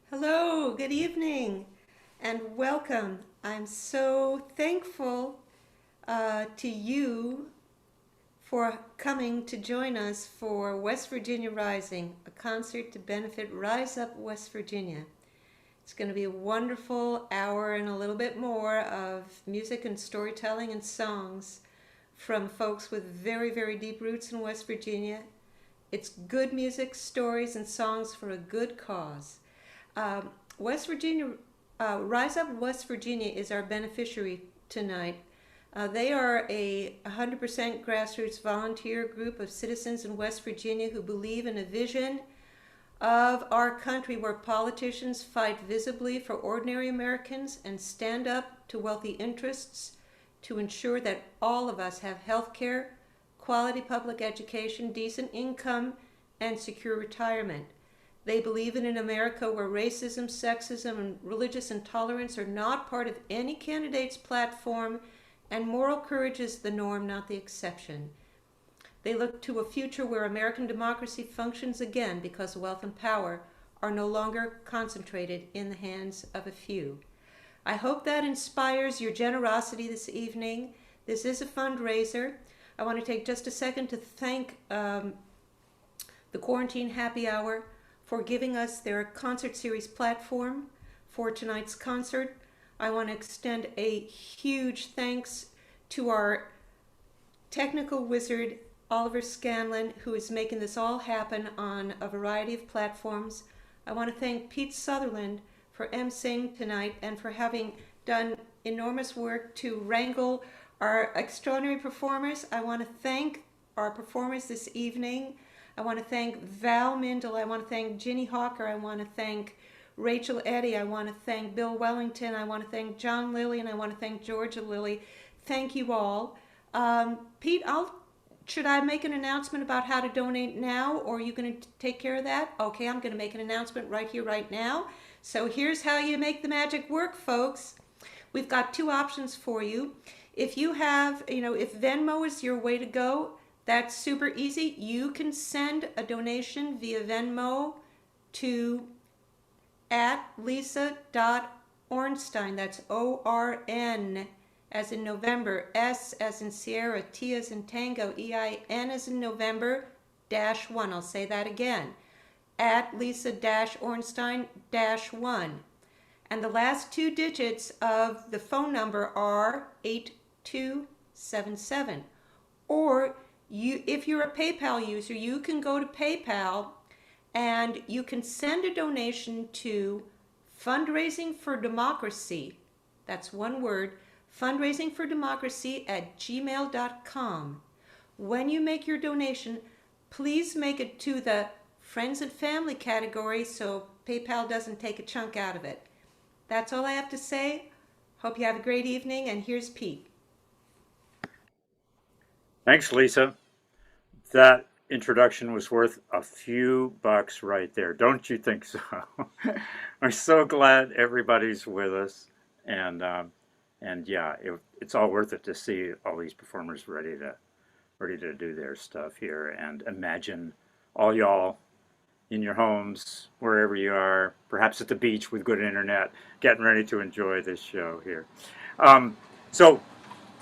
Hello, good evening, and welcome. I'm so thankful to you for coming to join us for West Virginia Rising, a concert to benefit Rise Up West Virginia. It's going to be a wonderful hour and a little bit more of music and storytelling and songs from folks with very, very deep roots in West Virginia. It's good music, stories, and songs for a good cause. Um, West Virginia, Rise Up West Virginia is our beneficiary tonight. They are a 100% grassroots volunteer group of citizens in West Virginia who believe in a vision of our country where politicians fight visibly for ordinary Americans and stand up to wealthy interests to ensure that all of us have health care, quality public education, decent income, and secure retirement. They believe in an America where racism, sexism, and religious intolerance are not part of any candidate's platform, and moral courage is the norm, not the exception. They look to a future where American democracy functions again because wealth and power are no longer concentrated in the hands of a few. I hope that inspires your generosity this evening. This is a fundraiser. I want to take just a second to thank the Quarantine Happy Hour for giving us their concert series platform for tonight's concert. I want to extend a huge thanks to our technical wizard, Oliver Scanlon, who is making this all happen on a variety of platforms. I want to thank Pete Sutherland for emceeing tonight and for having done enormous work to wrangle our extraordinary performers. I want to thank our performers this evening. I want to thank Val Mindel. I want to thank Ginny Hawker. I want to thank Rachel Eddy. I want to thank Bill Wellington. I want to thank John Lilly, and I want to thank Georgia Lilly. Thank you all. Pete, should I make an announcement about how to donate now, or are you going to take care of that? Okay, I'm going to make an announcement right here, right now. So here's how you make the magic work, folks. We've got two options for you. If you have, if Venmo is your way to go, that's super easy. You can send a donation via Venmo to at Lisa.Ornstein. That's ORN as in November, S as in Sierra, T as in Tango, EIN as in November, -1. I'll say that again. At Lisa-Ornstein-1. And the last two digits of the phone number are 8277. Or if you're a PayPal user, you can go to PayPal and you can send a donation to Fundraising for Democracy. That's one word, fundraisingfordemocracy@gmail.com. When you make your donation, please make it to the friends and family category so PayPal doesn't take a chunk out of it. That's all I have to say. Hope you have a great evening, and here's Pete. Thanks, Lisa. That introduction was worth a few bucks right there. Don't you think so? I'm so glad everybody's with us, and yeah, it's all worth it to see all these performers ready to do their stuff here, and imagine all y'all in your homes, wherever you are, perhaps at the beach with good internet, getting ready to enjoy this show here. So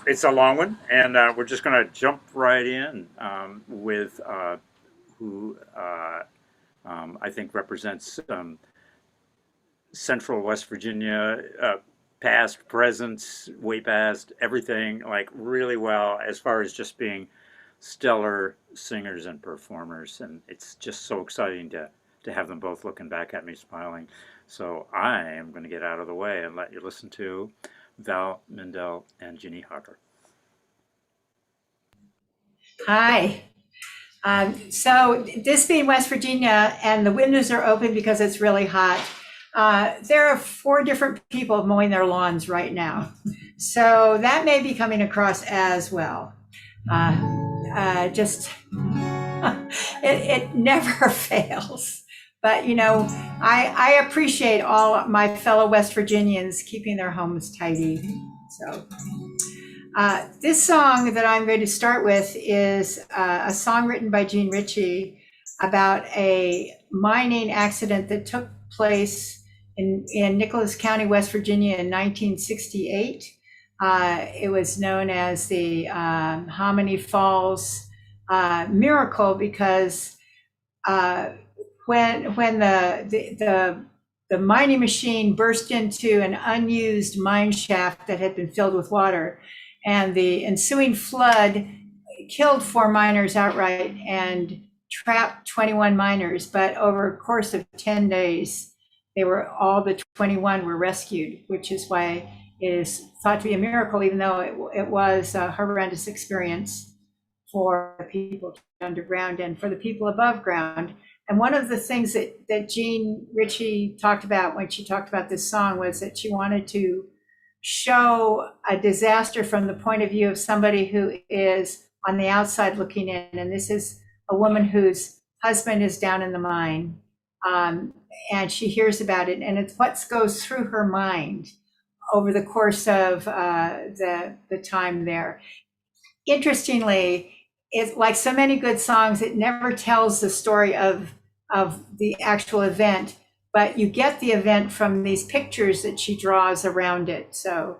it's a long one, and we're just going to jump right in with who I think represents Central West Virginia, past, present, way past, everything, like really well as far as just being stellar singers and performers. And it's just so exciting to have them both looking back at me smiling. So I am going to get out of the way and let you listen to Val Mindel and Ginny Hawker. Hi. So this being West Virginia and the windows are open because it's really hot. There are 4 different people mowing their lawns right now. So that may be coming across as well. Just, it never fails. But, I appreciate all my fellow West Virginians keeping their homes tidy. So this song that I'm going to start with is a song written by Gene Ritchie about a mining accident that took place in Nicholas County, West Virginia in 1968. It was known as the Hominy Falls miracle because when the mining machine burst into an unused mine shaft that had been filled with water, and the ensuing flood killed 4 miners outright and trapped 21 miners. But over a course of 10 days, all the 21 were rescued, which is why it is thought to be a miracle, even though it was a horrendous experience for the people underground and for the people above ground. And one of the things that Jean Ritchie talked about when she talked about this song was that she wanted to show a disaster from the point of view of somebody who is on the outside looking in. And this is a woman whose husband is down in the mine, and she hears about it, and it's what goes through her mind over the course of the time there. Interestingly, it's like so many good songs, it never tells the story of the actual event, but you get the event from these pictures that she draws around it. So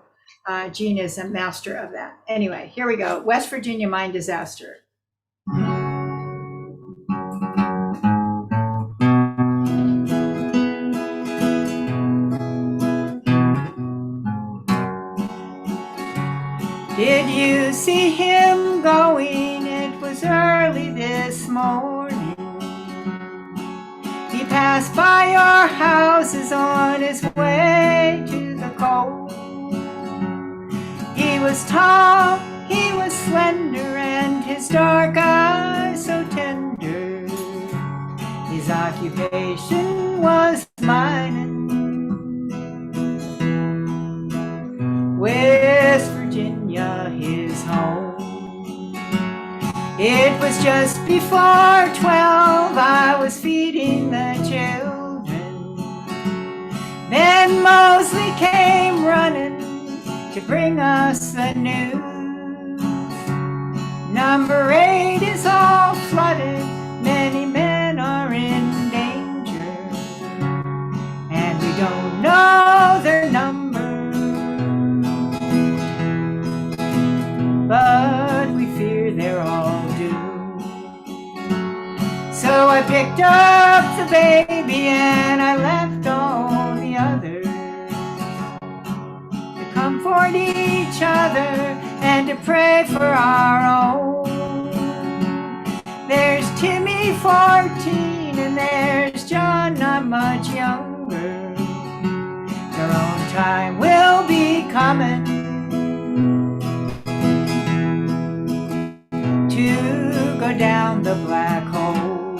Jean is a master of that. Anyway, here we go. West Virginia mine disaster. Did you see him going? It was early this morning. He passed by your houses on his way to the coal. He was tall, he was slender, and his dark eyes so tender. His occupation was mining. West Virginia, his home. It was just before 12, I was feeding the children. Then Mosley came running to bring us the news. Number 8 is all flooded, many men are in danger, and we don't know their number. But we fear they're all doomed. So I picked up the baby and I left all the others to comfort each other and to pray for our own. There's Timmy, 14, and there's John, not much younger. Their own time will be coming to go down the black hole.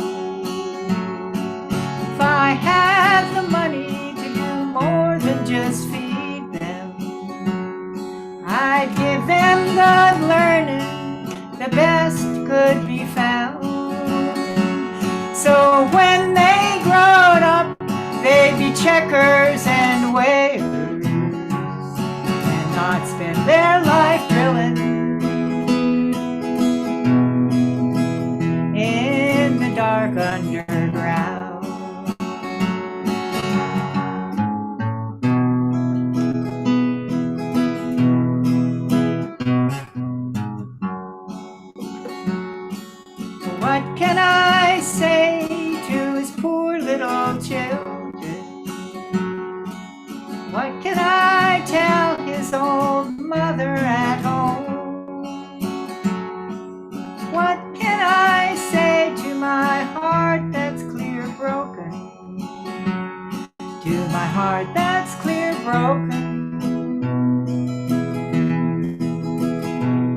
If I had the money to do more than just feed them, I'd give them the learning the best could be found. So when they grown up, they'd be checkers and waiters, and not spend their life drilling in the dark underground. What can I say to his poor little children? What can I tell his old mother at home? What can I say to my heart that's clear broken? To my heart that's clear broken.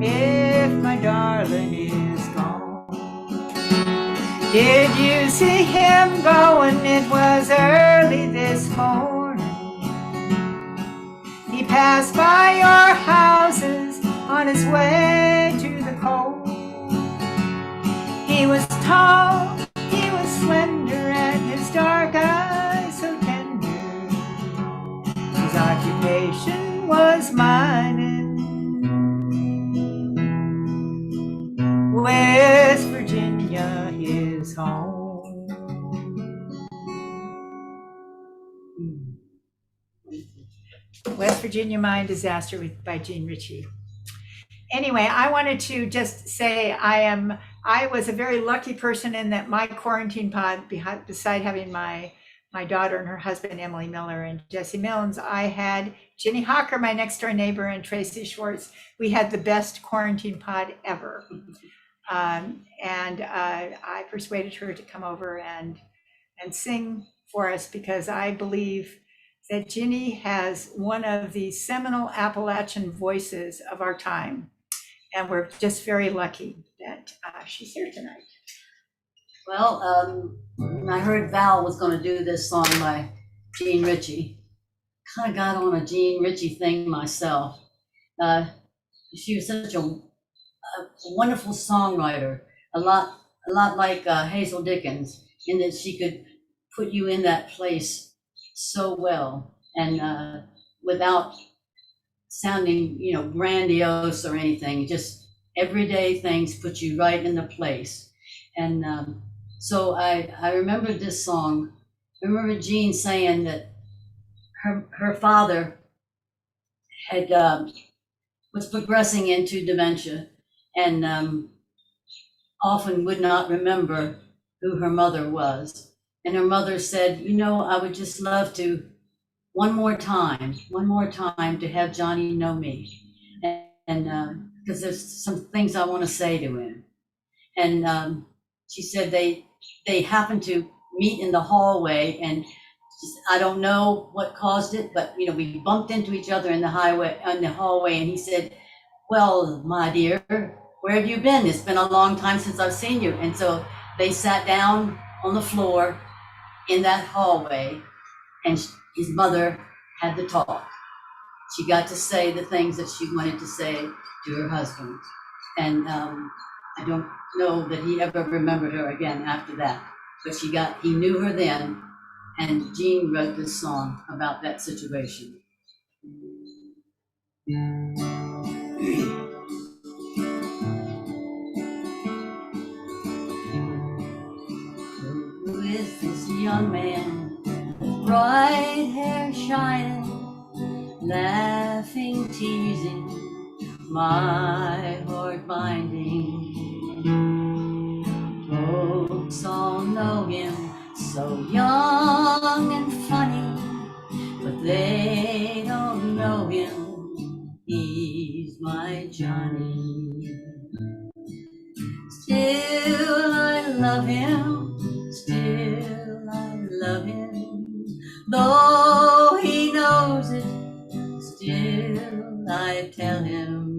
If my darling is gone. Did you see him going? It was early this morning. He passed by your houses on his way to the coal. He was tall, he was slender, and his dark eyes so tender. His occupation was mining. West Virginia, his home. West Virginia Mine Disaster by Jean Ritchie. Anyway, I wanted to just say I was a very lucky person in that my quarantine pod, beside having my daughter and her husband, Emily Miller and Jesse Milnes, I had Ginny Hawker, my next door neighbor, and Tracy Schwartz. We had the best quarantine pod ever. I persuaded her to come over and sing for us because I believe that Ginny has one of the seminal Appalachian voices of our time. And we're just very lucky that she's here tonight. Well, I heard Val was going to do this song by Jean Ritchie. Kind of got on a Jean Ritchie thing myself. She was such a wonderful songwriter, a lot like Hazel Dickens, in that she could put you in that place so well, and without sounding, grandiose or anything. Just everyday things put you right in the place. And so I remember this song. I remember Jean saying that her father had was progressing into dementia, and often would not remember who her mother was. And her mother said, I would just love to one more time to have Johnny know me. And because there's some things I want to say to him. And she said they happened to meet in the hallway, and I don't know what caused it, but we bumped into each other in the hallway, and he said, "Well, my dear, where have you been? It's been a long time since I've seen you." And so they sat down on the floor in that hallway, and his mother had the talk. She got to say the things that she wanted to say to her husband. And I don't know that he ever remembered her again after that, but he knew her then, and Jean wrote this song about that situation. Who is this young man with bright hair shining, laughing, teasing, my heart binding? Folks all know him, so young and funny, but they don't know him, he's my Johnny. Still I love him, still I love him, though he knows it, still I tell him.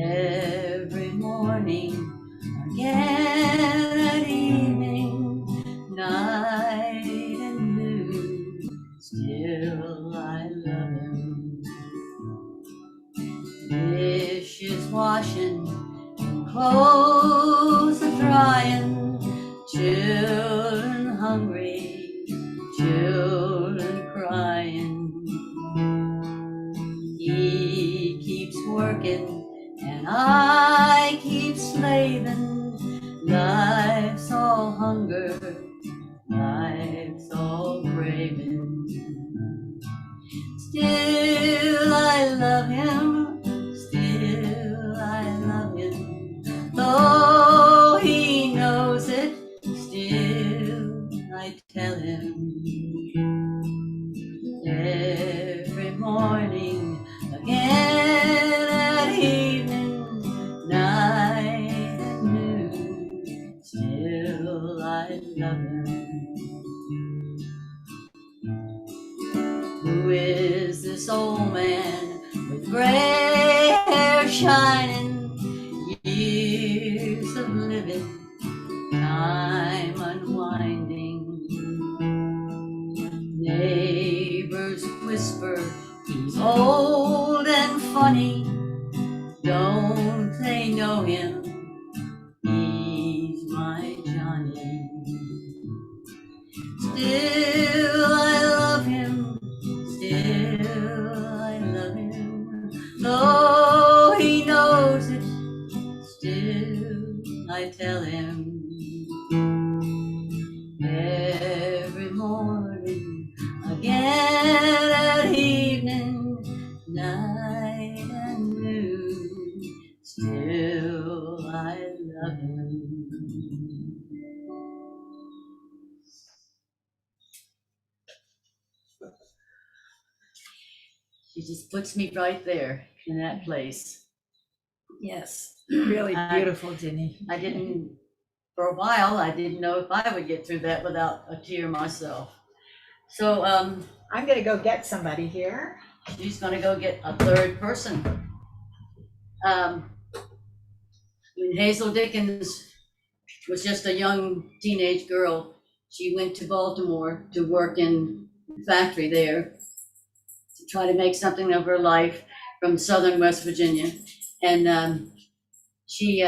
Every morning, again at evening, night and noon, still I love him. Dishes washing, clothes a drying, children hungry, children crying. He keeps working and I keep slaving. Life's all hunger, life's all craving. Still I love him, still I love him, though he knows it, still I tell him. Every morning, again at evening, night and noon, still I love him. Who is this old man with gray hair shining, years of living, time unwinding? Neighbors whisper he's old and funny, don't they know him, he's my Johnny. Still I love him, still I love him, though he knows it, still I tell him. Every morning, again She just puts me right there in that place. Yes. Really I- beautiful, Ginny. I didn't, for a while, I didn't know if I would get through that without a tear myself. So I'm gonna go get somebody here. she's gonna go get a third person. When Hazel Dickens was just a young teenage girl, she went to Baltimore to work in the factory there to try to make something of her life from southern West Virginia. And she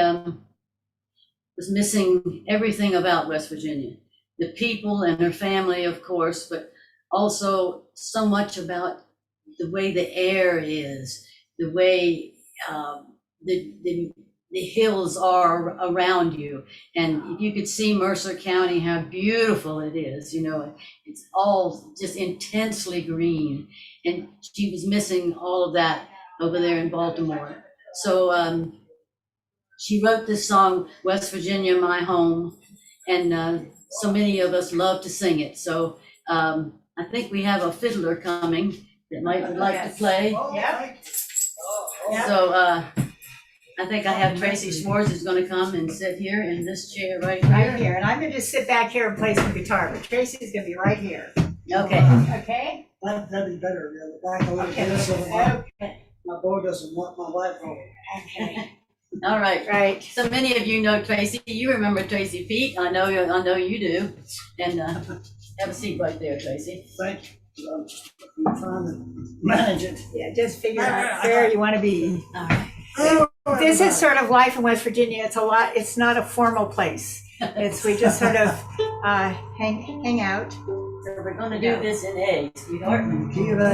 was missing everything about West Virginia. The people and her family, of course, but also so much about the way the air is, the way the hills are around you. And if you could see Mercer County, how beautiful it is, you know, it's all just intensely green. And she was missing all of that over there in Baltimore. So she wrote this song, West Virginia, My Home, and so many of us love to sing it. So I think we have a fiddler coming that would like to play. Yep. So I think I have Tracy Schwartz who's gonna come and sit here in this chair right Right here. here, and I'm gonna just sit back here and play some guitar, but Tracy's gonna be right here. Okay, Okay? That'd be better, really. Back a little Okay. bit so Okay. my boy doesn't want my wife home. Okay. all right. Right. So many of you know Tracy. You remember Tracy Pete. I know you do. And have a seat right there, Tracy. Thank you. I'm just trying to manage it. Yeah, just figure out where you want to be. All right. This is sort of life in West Virginia. It's a lot. It's not a formal place. We just sort of hang out. So we're gonna do this in A, sweetheart. Key of A.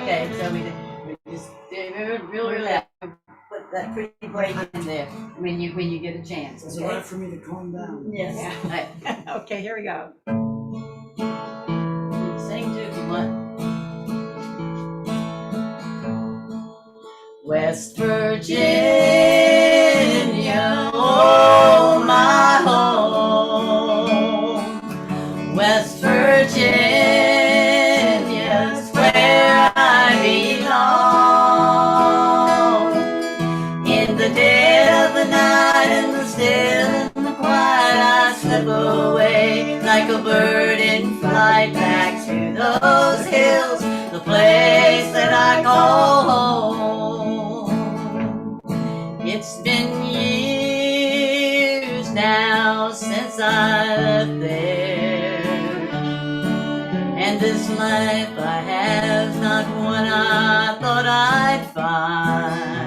Okay, so we just real relax. Put that pretty break in there when you get a chance. Is it Okay. right for me to calm down? Yes. All right. Okay, here we go. Sing too if you want. West Virginia, oh my home. West Virginia's where I belong. In the dead of the night, in the still, in the quiet, I slip away like a bird in flight back to those hills, the place that I call home. It's been years now since I left there, and this life I have not one I thought I'd find.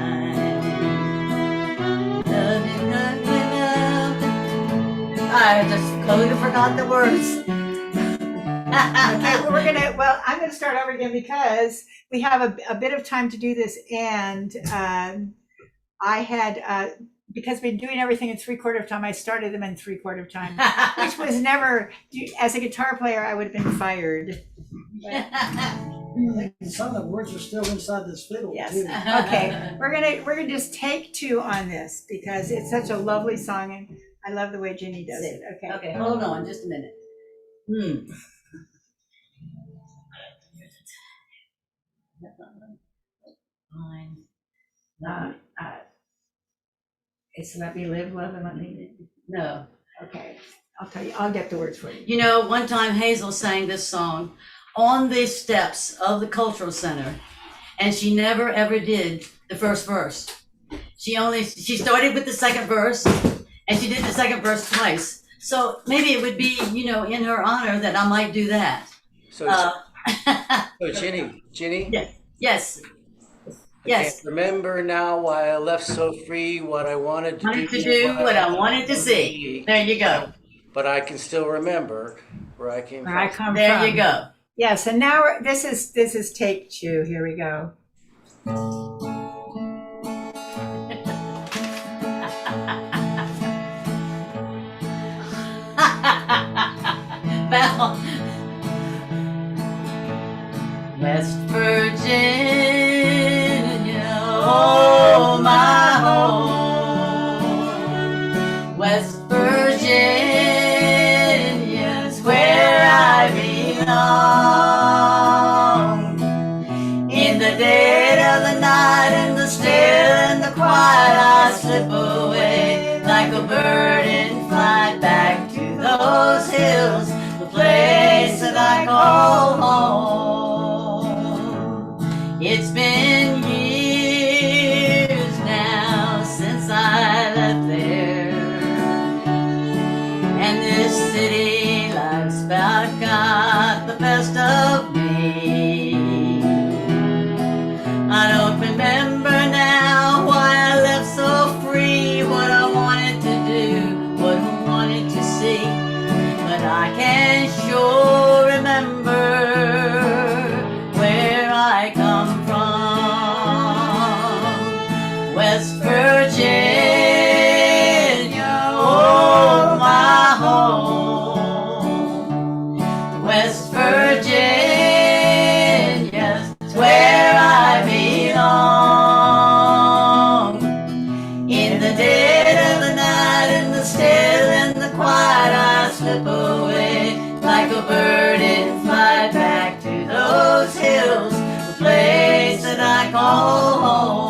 I just totally forgot the words. Okay, well, I'm gonna start over again because we have a bit of time to do this, and I had, because we've been doing everything in 3/4 time, I started them in 3/4 time, which was never, as a guitar player, I would have been fired. I think some of the words are still inside this fiddle, Yes. too. Okay, we're gonna just take 2 on this because it's such a lovely song, and I love the way Ginny does it. Okay. Okay, hold on just a minute. Fine. It's Let Me Live, Love, and Let Me Live. No. Okay, I'll tell you, I'll get the words for you. You know, one time Hazel sang this song on the steps of the cultural center, and she never ever did the first verse. She started with the second verse, and she did the second verse twice. So maybe it would be, you know, in her honor that I might do that. So, so Ginny, Yes. I Yes. can't remember now why I left so free, what I wanted to Wanted to do what I wanted to see. There you go. But I can still remember where I came Where I from. come There from. you go. Yes, and now this is take 2. Here we go. Val. West Virginia, oh my home. West Virginia's where I belong. best of me. I don't remember now why I left so free, what I wanted to do, what I wanted to see. But I can sure remember where I come from. West Virginia, oh my home. West Virginia's where I belong. In the dead of the night, in the still and the quiet, I slip away like a bird and fly back to those hills, the place that I call home.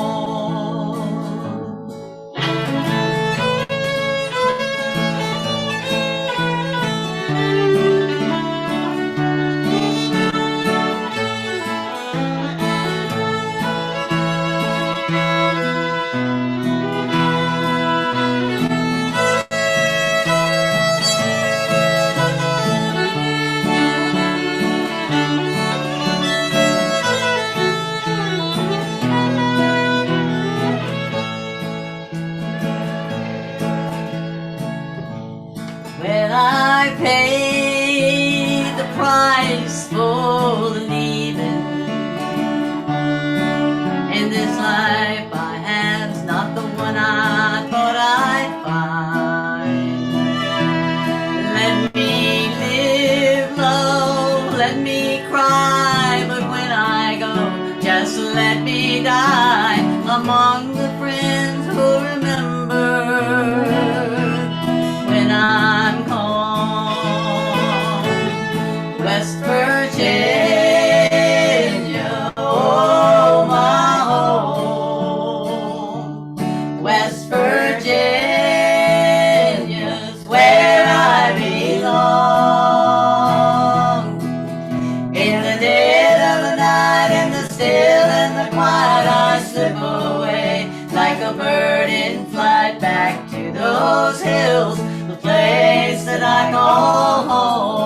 When I paid the price for leaving, in this life I have's not the one I thought I'd find. Let me live low, let me cry, but when I go, just let me die among the friends who remember when I'm gone. West Virginia, oh my home. West Virginia's where I belong. In the dead of the night, in the still and the quiet, I slip away like a bird in flight back to those hills, the place that I call home.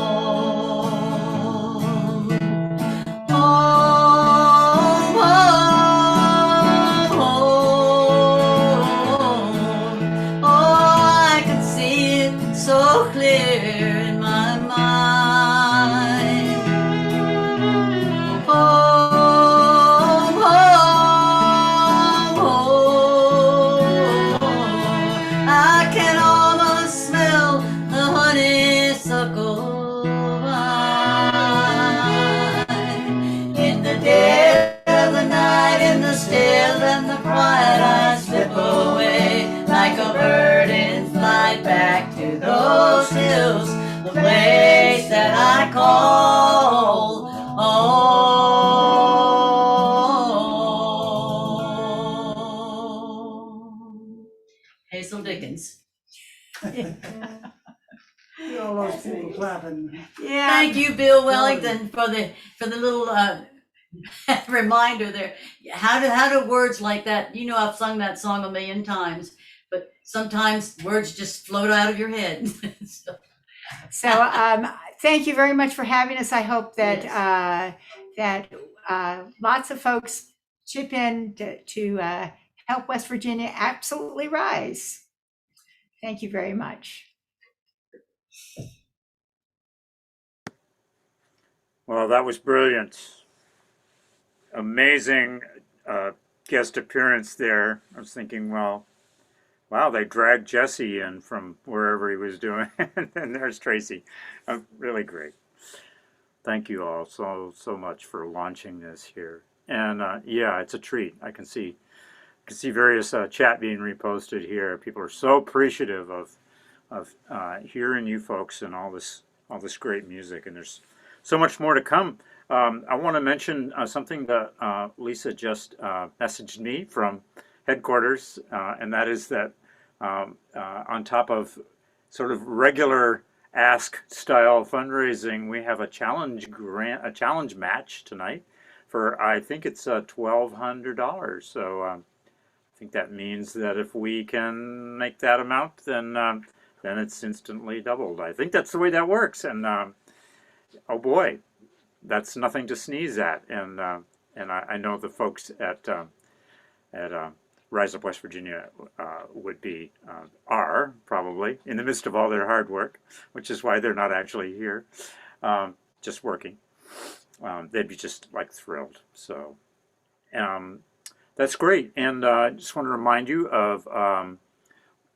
Home, home, home. Oh, I can see it so clear in my mind. Home, home, home. I can almost smell the honeysuckle vine. In the dead of the night, in the still and the quiet, I slip away like a bird in flight back to those hills, the place that I call home. Hazel Dickens. All those people clapping. Yeah. Thank you, Bill Wellington, for the little reminder there. How do words like that? You know, I've sung that song a million times, but sometimes words just float out of your head. So thank you very much for having us. I hope that Yes. lots of folks chip in to help West Virginia absolutely rise. Thank you very much. Well, that was brilliant. Amazing guest appearance there. I was thinking, well, wow, they dragged Jesse in from wherever he was doing, and there's Tracy. Really great. Thank you all so much for launching this here. And yeah, it's a treat. I can see various chat being reposted here. People are so appreciative of hearing you folks and all this great music. And there's so much more to come. I want to mention something that Lisa just messaged me from headquarters, and that is that on top of sort of regular ask style fundraising, we have a challenge match tonight for, I think it's $1,200. So I think that means that if we can make that amount, then it's instantly doubled. I think that's the way that works. And oh boy, that's nothing to sneeze at. And I know the folks at Rise Up West Virginia would be are probably in the midst of all their hard work, which is why they're not actually here, just working. They'd be just like thrilled. So that's great. And I just want to remind you of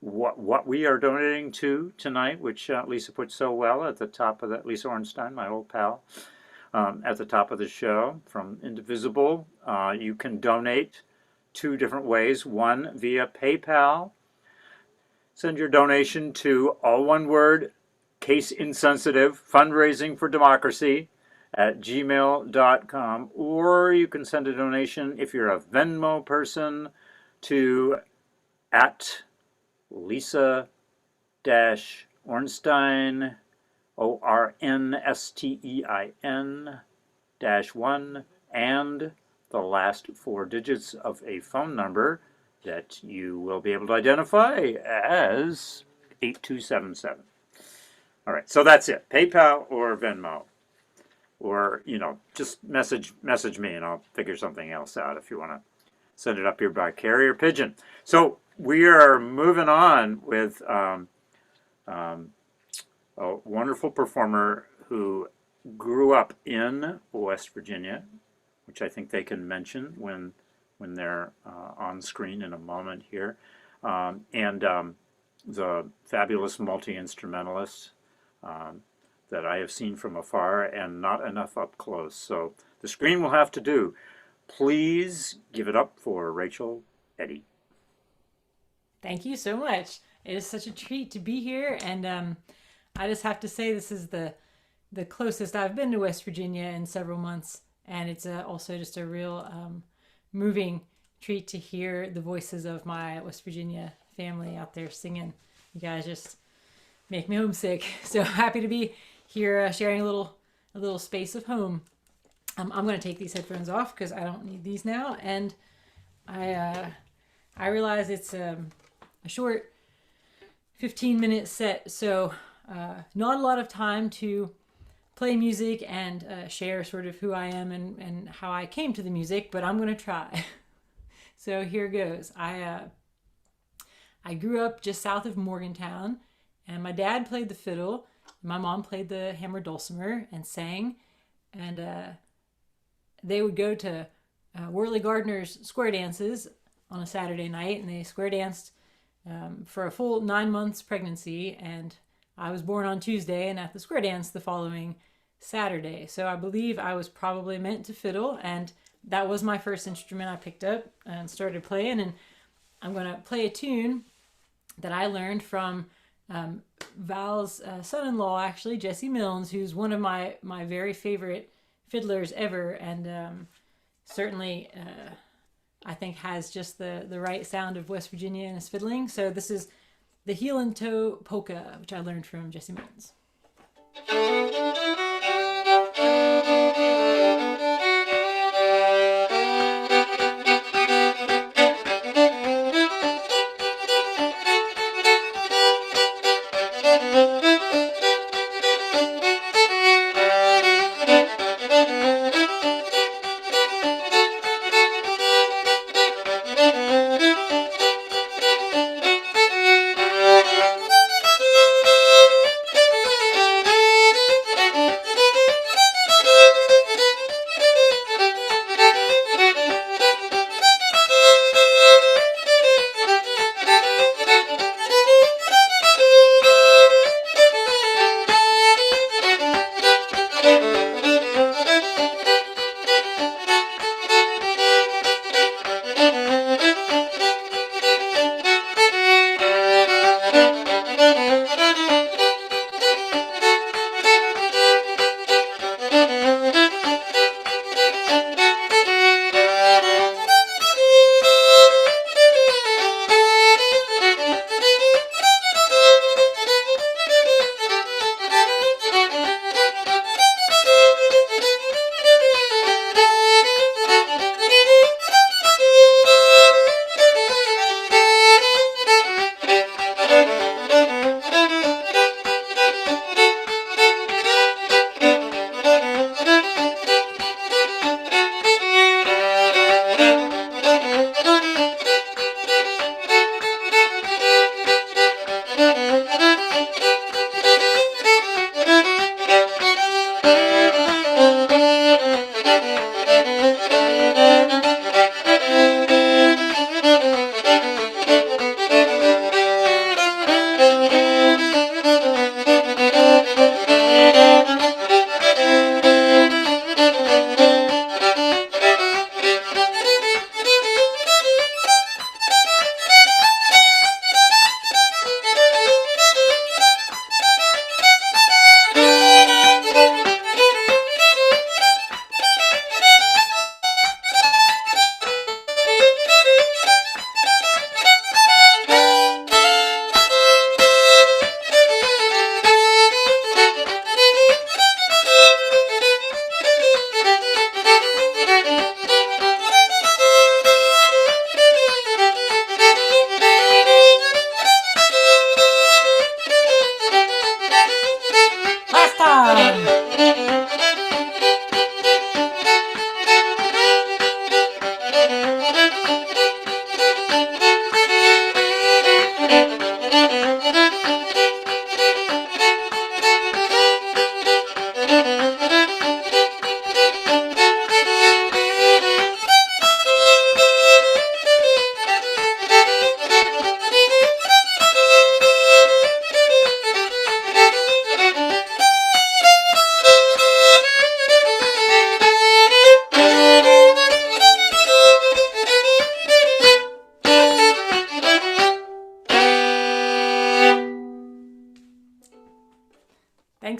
what we are donating to tonight, which Lisa put so well at the top of that. Lisa Ornstein, my old pal, at the top of the show from Indivisible. You can donate two different ways. One, via PayPal. Send your donation to, all one word, Case Insensitive Fundraising for Democracy at gmail.com. Or you can send a donation, if you're a Venmo person, to at Lisa Ornstein, ORNSTEIN -1, and the last four digits of a phone number that you will be able to identify as 8277. All right, so that's it. PayPal or Venmo. Or, just message me and I'll figure something else out if you want to send it up here by carrier pigeon. So we are moving on with a wonderful performer who grew up in West Virginia, which I think they can mention when they're on screen in a moment here, and the fabulous multi-instrumentalist that I have seen from afar and not enough up close. So the screen will have to do. Please give it up for Rachel Eddy. Thank you so much. It is such a treat to be here, and I just have to say this is the closest I've been to West Virginia in several months, and it's also just a real moving treat to hear the voices of my West Virginia family out there singing. You guys just make me homesick. So happy to be here sharing a little space of home. I'm going to take these headphones off because I don't need these now, and I realize it's a short 15-minute set, so not a lot of time to play music and share sort of who I am and how I came to the music, but I'm going to try. So here goes. I grew up just south of Morgantown, and my dad played the fiddle, my mom played the hammered dulcimer and sang, and they would go to Worley Gardner's square dances on a Saturday night, and they square danced for a full 9 months pregnancy, and I was born on Tuesday and at the square dance the following Saturday. So I believe I was probably meant to fiddle, and that was my first instrument I picked up and started playing. And I'm going to play a tune that I learned from Val's son-in-law, actually, Jesse Milnes, who's one of my very favorite fiddlers ever, and certainly I think has just the right sound of West Virginia in his fiddling. So this is the Heel and Toe Polka, which I learned from Jesse Milnes.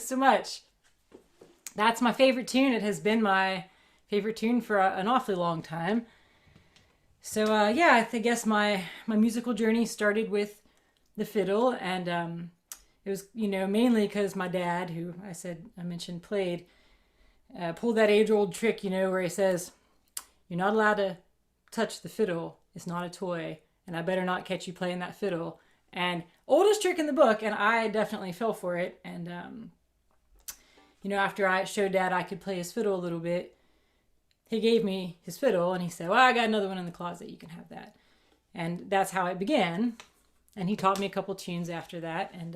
Thanks so much. That's my favorite tune. It has been my favorite tune for an awfully long time. So yeah, I guess my musical journey started with the fiddle, and it was, you know, mainly because my dad, who I mentioned played, pulled that age-old trick, you know, where he says, "You're not allowed to touch the fiddle. It's not a toy, and I better not catch you playing that fiddle." And oldest trick in the book, and I definitely fell for it. And you know, after I showed Dad I could play his fiddle a little bit, he gave me his fiddle, and he said, "Well, I got another one in the closet. You can have that." And that's how it began. And he taught me a couple tunes after that. And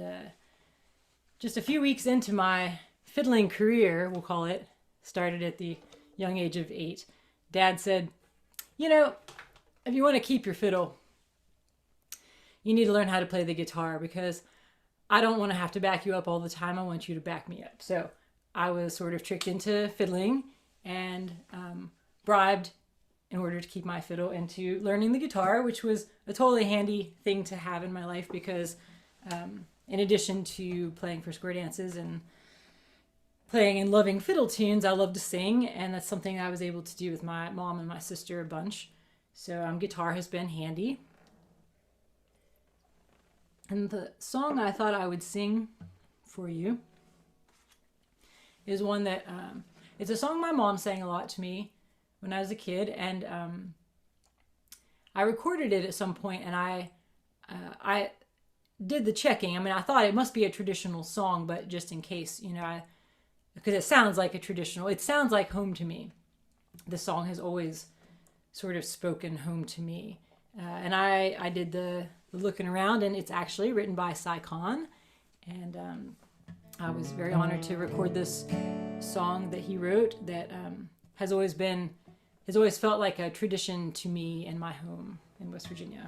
just a few weeks into my fiddling career, we'll call it, started at the young age of 8, Dad said, "You know, if you want to keep your fiddle, you need to learn how to play the guitar, because I don't want to have to back you up all the time. I want you to back me up." So I was sort of tricked into fiddling and bribed in order to keep my fiddle into learning the guitar, which was a totally handy thing to have in my life, because in addition to playing for square dances and playing and loving fiddle tunes, I love to sing, and that's something I was able to do with my mom and my sister a bunch. So guitar has been handy. And the song I thought I would sing for you is one that, it's a song my mom sang a lot to me when I was a kid, and I recorded it at some point, and I did the checking. I mean, I thought it must be a traditional song, but just in case, you know, because it sounds like it sounds like home to me. The song has always sort of spoken home to me. And I did the looking around, and it's actually written by Cy Khan. And I was very honored to record this song that he wrote that has always felt like a tradition to me in my home in West Virginia.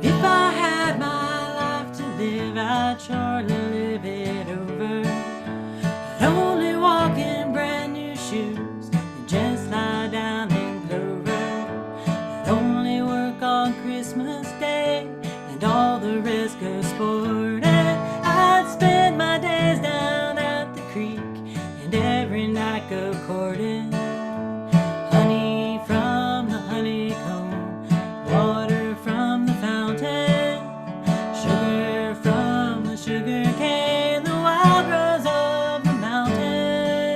If I had my life to live, I'd surely live it over. I'd only walk in brand new shoes and just lie down in clover. I'd only work on Christmas Day and all the rest go sporting. I'd spend my days down at the creek and every night go courting. Honey from the honeycomb, water from the fountain, sugar from the sugar cane, the wild rose of the mountain.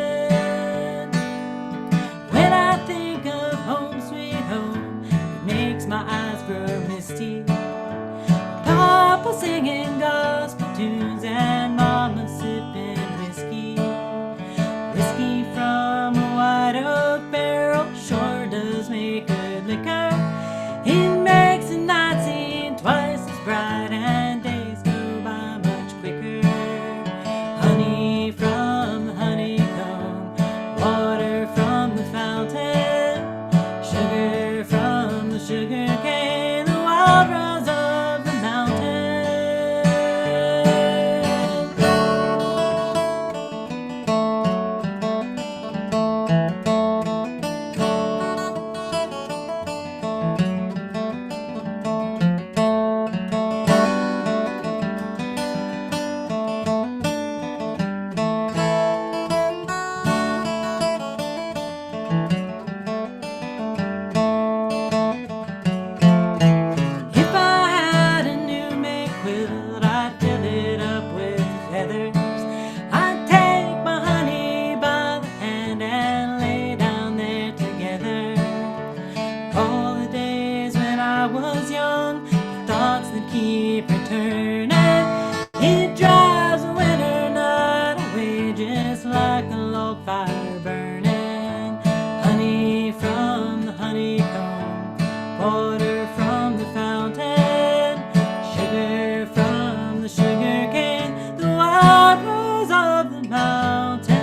When I think of home sweet home, it makes my eyes grow misty. Papa singing gospel tunes and mama sipping whiskey. Whiskey from a white oak barrel sure does make good liquor. It makes the night seem twice as bright and days go by much quicker. Honey from the honeycomb, water from the fountain, sugar from the sugar cane, the wild rose of the mountain. If I had a new made quilt, I'd fill it up with feathers. I'd take my honey by the hand and lay down there together. All the days when I was young, the thoughts that keep returning. It drives a winter night away just like a log fire burning. Honey from the honeycomb, water from the fountain, sugar from the sugar cane, the wild rose of the mountain.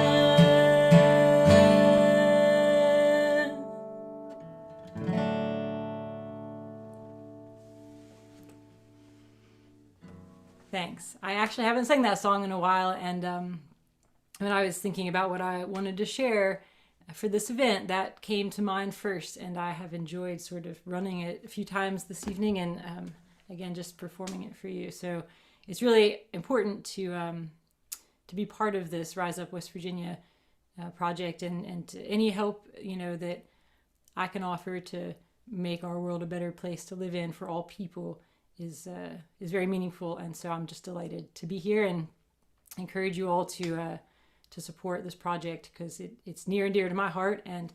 Thanks. I actually haven't sang that song in a while, and when I was thinking about what I wanted to share for this event, that came to mind first, and I have enjoyed sort of running it a few times this evening, and again, just performing it for you. So it's really important to be part of this Rise Up West Virginia project, and to any help that I can offer to make our world a better place to live in for all people is very meaningful. And so I'm just delighted to be here, and encourage you all to support this project, because it's near and dear to my heart. And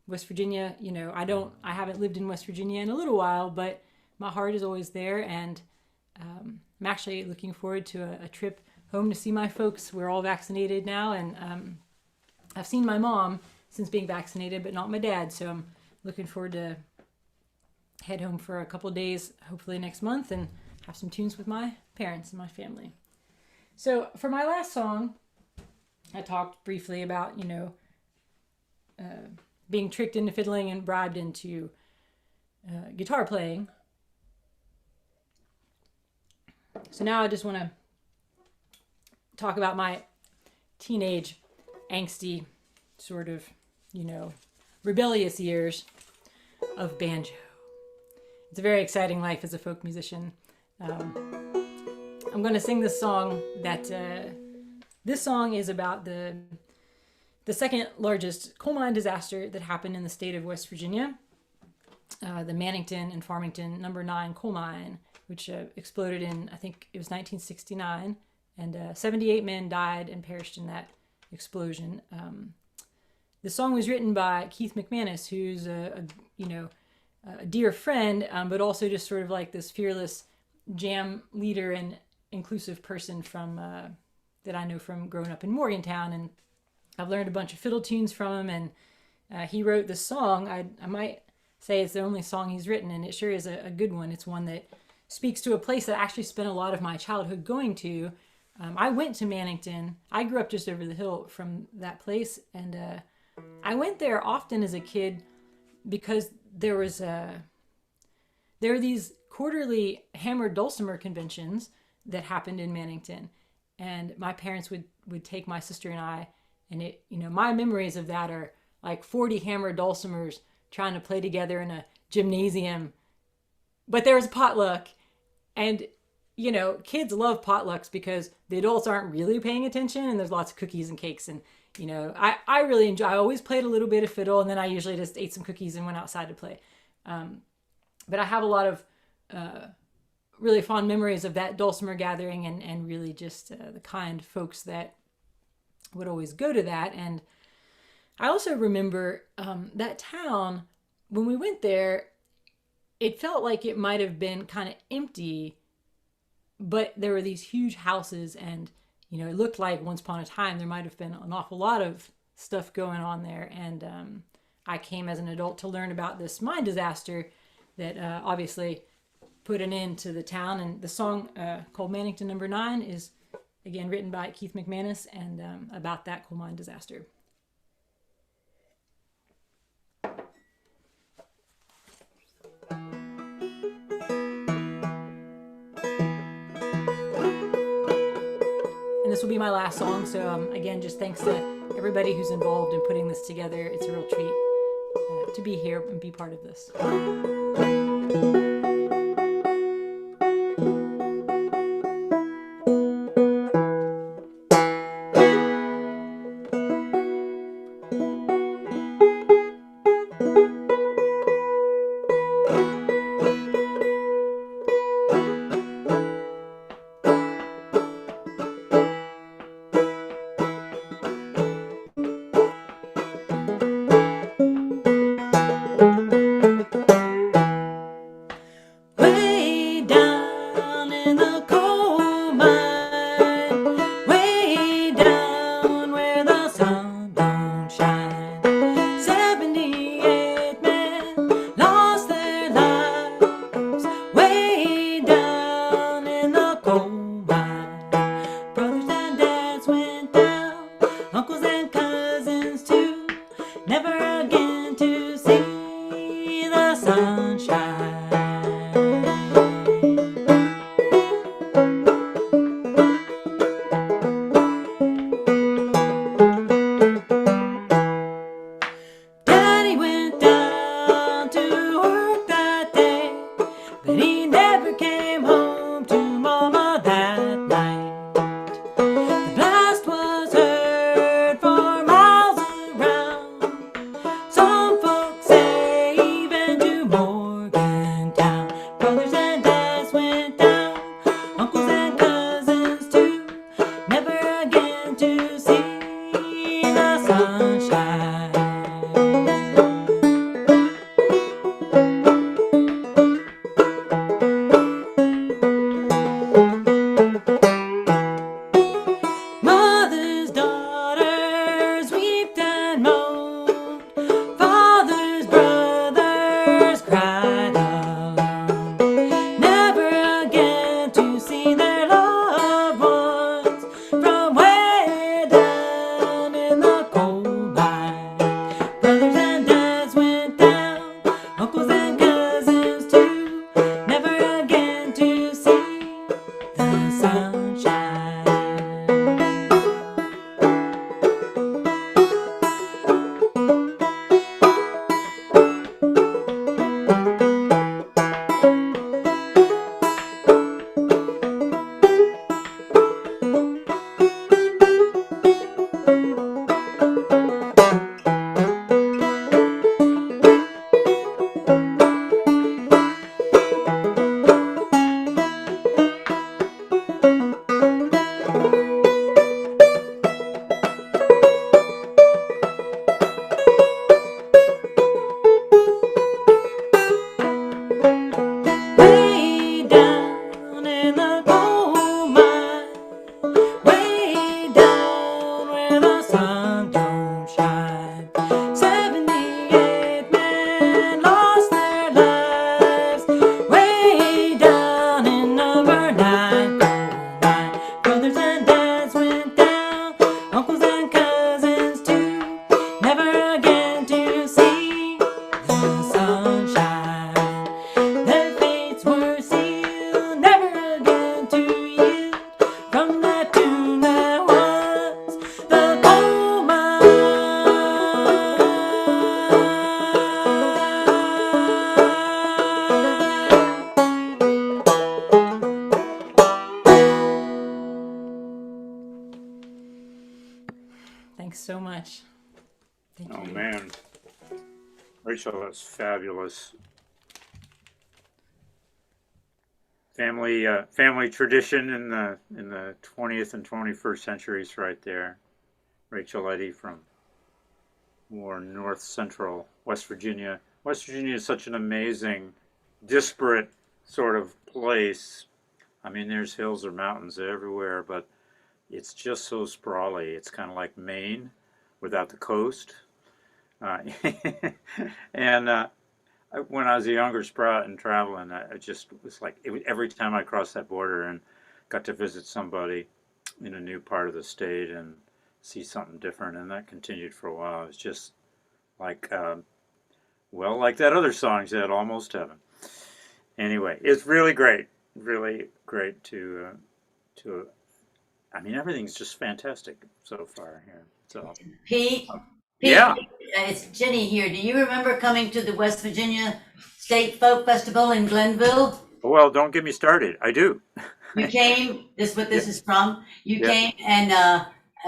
West Virginia, I haven't lived in West Virginia in a little while, but my heart is always there. And I'm actually looking forward to a trip home to see my folks. We're all vaccinated now, and I've seen my mom since being vaccinated, but not my dad. So I'm looking forward to head home for a couple of days, hopefully next month, and have some tunes with my parents and my family. So for my last song, I talked briefly about, being tricked into fiddling and bribed into guitar playing. So now I just want to talk about my teenage, angsty, sort of, rebellious years of banjo. It's a very exciting life as a folk musician. I'm going to sing this song this song is about the second largest coal mine disaster that happened in the state of West Virginia, the Mannington and Farmington No. 9 coal mine, which exploded in, I think it was 1969, and 78 men died and perished in that explosion. The song was written by Keith McManus, who's a dear friend, but also just sort of like this fearless jam leader and inclusive person from that I know from growing up in Morgantown. And I've learned a bunch of fiddle tunes from him, and he wrote this song. I might say it's the only song he's written, and it sure is a good one. It's one that speaks to a place that I actually spent a lot of my childhood going to. I went to Mannington. I grew up just over the hill from that place, and I went there often as a kid because there were these quarterly hammered dulcimer conventions that happened in Mannington, and my parents would take my sister and I, and my memories of that are like 40 hammered dulcimers trying to play together in a gymnasium, but there was potluck, and kids love potlucks because the adults aren't really paying attention, and there's lots of cookies and cakes, and I really enjoy. I always played a little bit of fiddle, and then I usually just ate some cookies and went outside to play. But I have a lot of really fond memories of that dulcimer gathering, and really just the kind folks that would always go to that. And I also remember that town, when we went there, it felt like it might have been kind of empty, but there were these huge houses, and it looked like once upon a time there might have been an awful lot of stuff going on there. And I came as an adult to learn about this mine disaster that obviously put an end to the town. And the song called Mannington No. 9 is, again, written by Keith McManus, and about that coal mine disaster. And this will be my last song. So again, just thanks to everybody who's involved in putting this together. It's a real treat to be here and be part of this. Way down in the coal mine, way down where the sun don't shine, 78 men lost their lives. Way down in the coal mine, brothers and dads went down, uncles and cousins too, never again to see the sunshine. much. Thank Oh you. man, Rachel, that's fabulous. Family tradition in the 20th and 21st centuries, right there. Rachel Eddy from more north central West Virginia. West Virginia is such an amazing, disparate sort of place. I mean, there's hills or mountains everywhere, but it's just so sprawly. It's kind of like Maine without the coast. Uh, and when I was a younger sprout and traveling, I just was like, every time I crossed that border and got to visit somebody in a new part of the state and see something different, and that continued for a while. It was just like, well, like that other song said, almost heaven. Anyway, it's really great to. I mean, everything's just fantastic so far here. So Pete, yeah, it's Jenny here. Do you remember coming to the West Virginia State Folk Festival in Glenville? well, don't get me started. I do. You came, this is what this is from. You Yeah. came and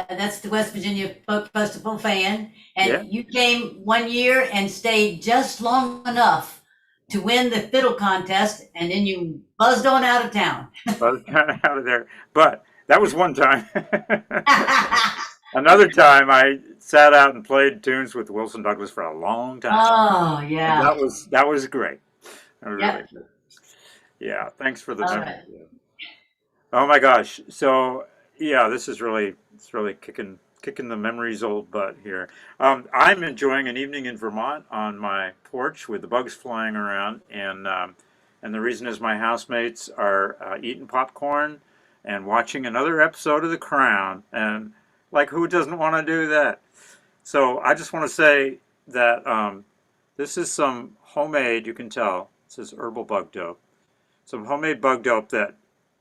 that's the West Virginia Folk Festival fan. And Yeah. you came one year and stayed just long enough to win the fiddle contest, and then you buzzed on out of town. But out of there. But that was one time. Another time, I sat out and played tunes with Wilson Douglas for a long time. Oh, yeah. That was great. Really Yep. good. Yeah, thanks for the All memory. right. Oh my gosh. So yeah, this is it's really kicking the memories old butt here. I'm enjoying an evening in Vermont on my porch with the bugs flying around, and the reason is my housemates are eating popcorn and watching another episode of The Crown, and like who doesn't want to do that? So I just want to say that this is some homemade, you can tell, this is herbal bug dope, some homemade bug dope that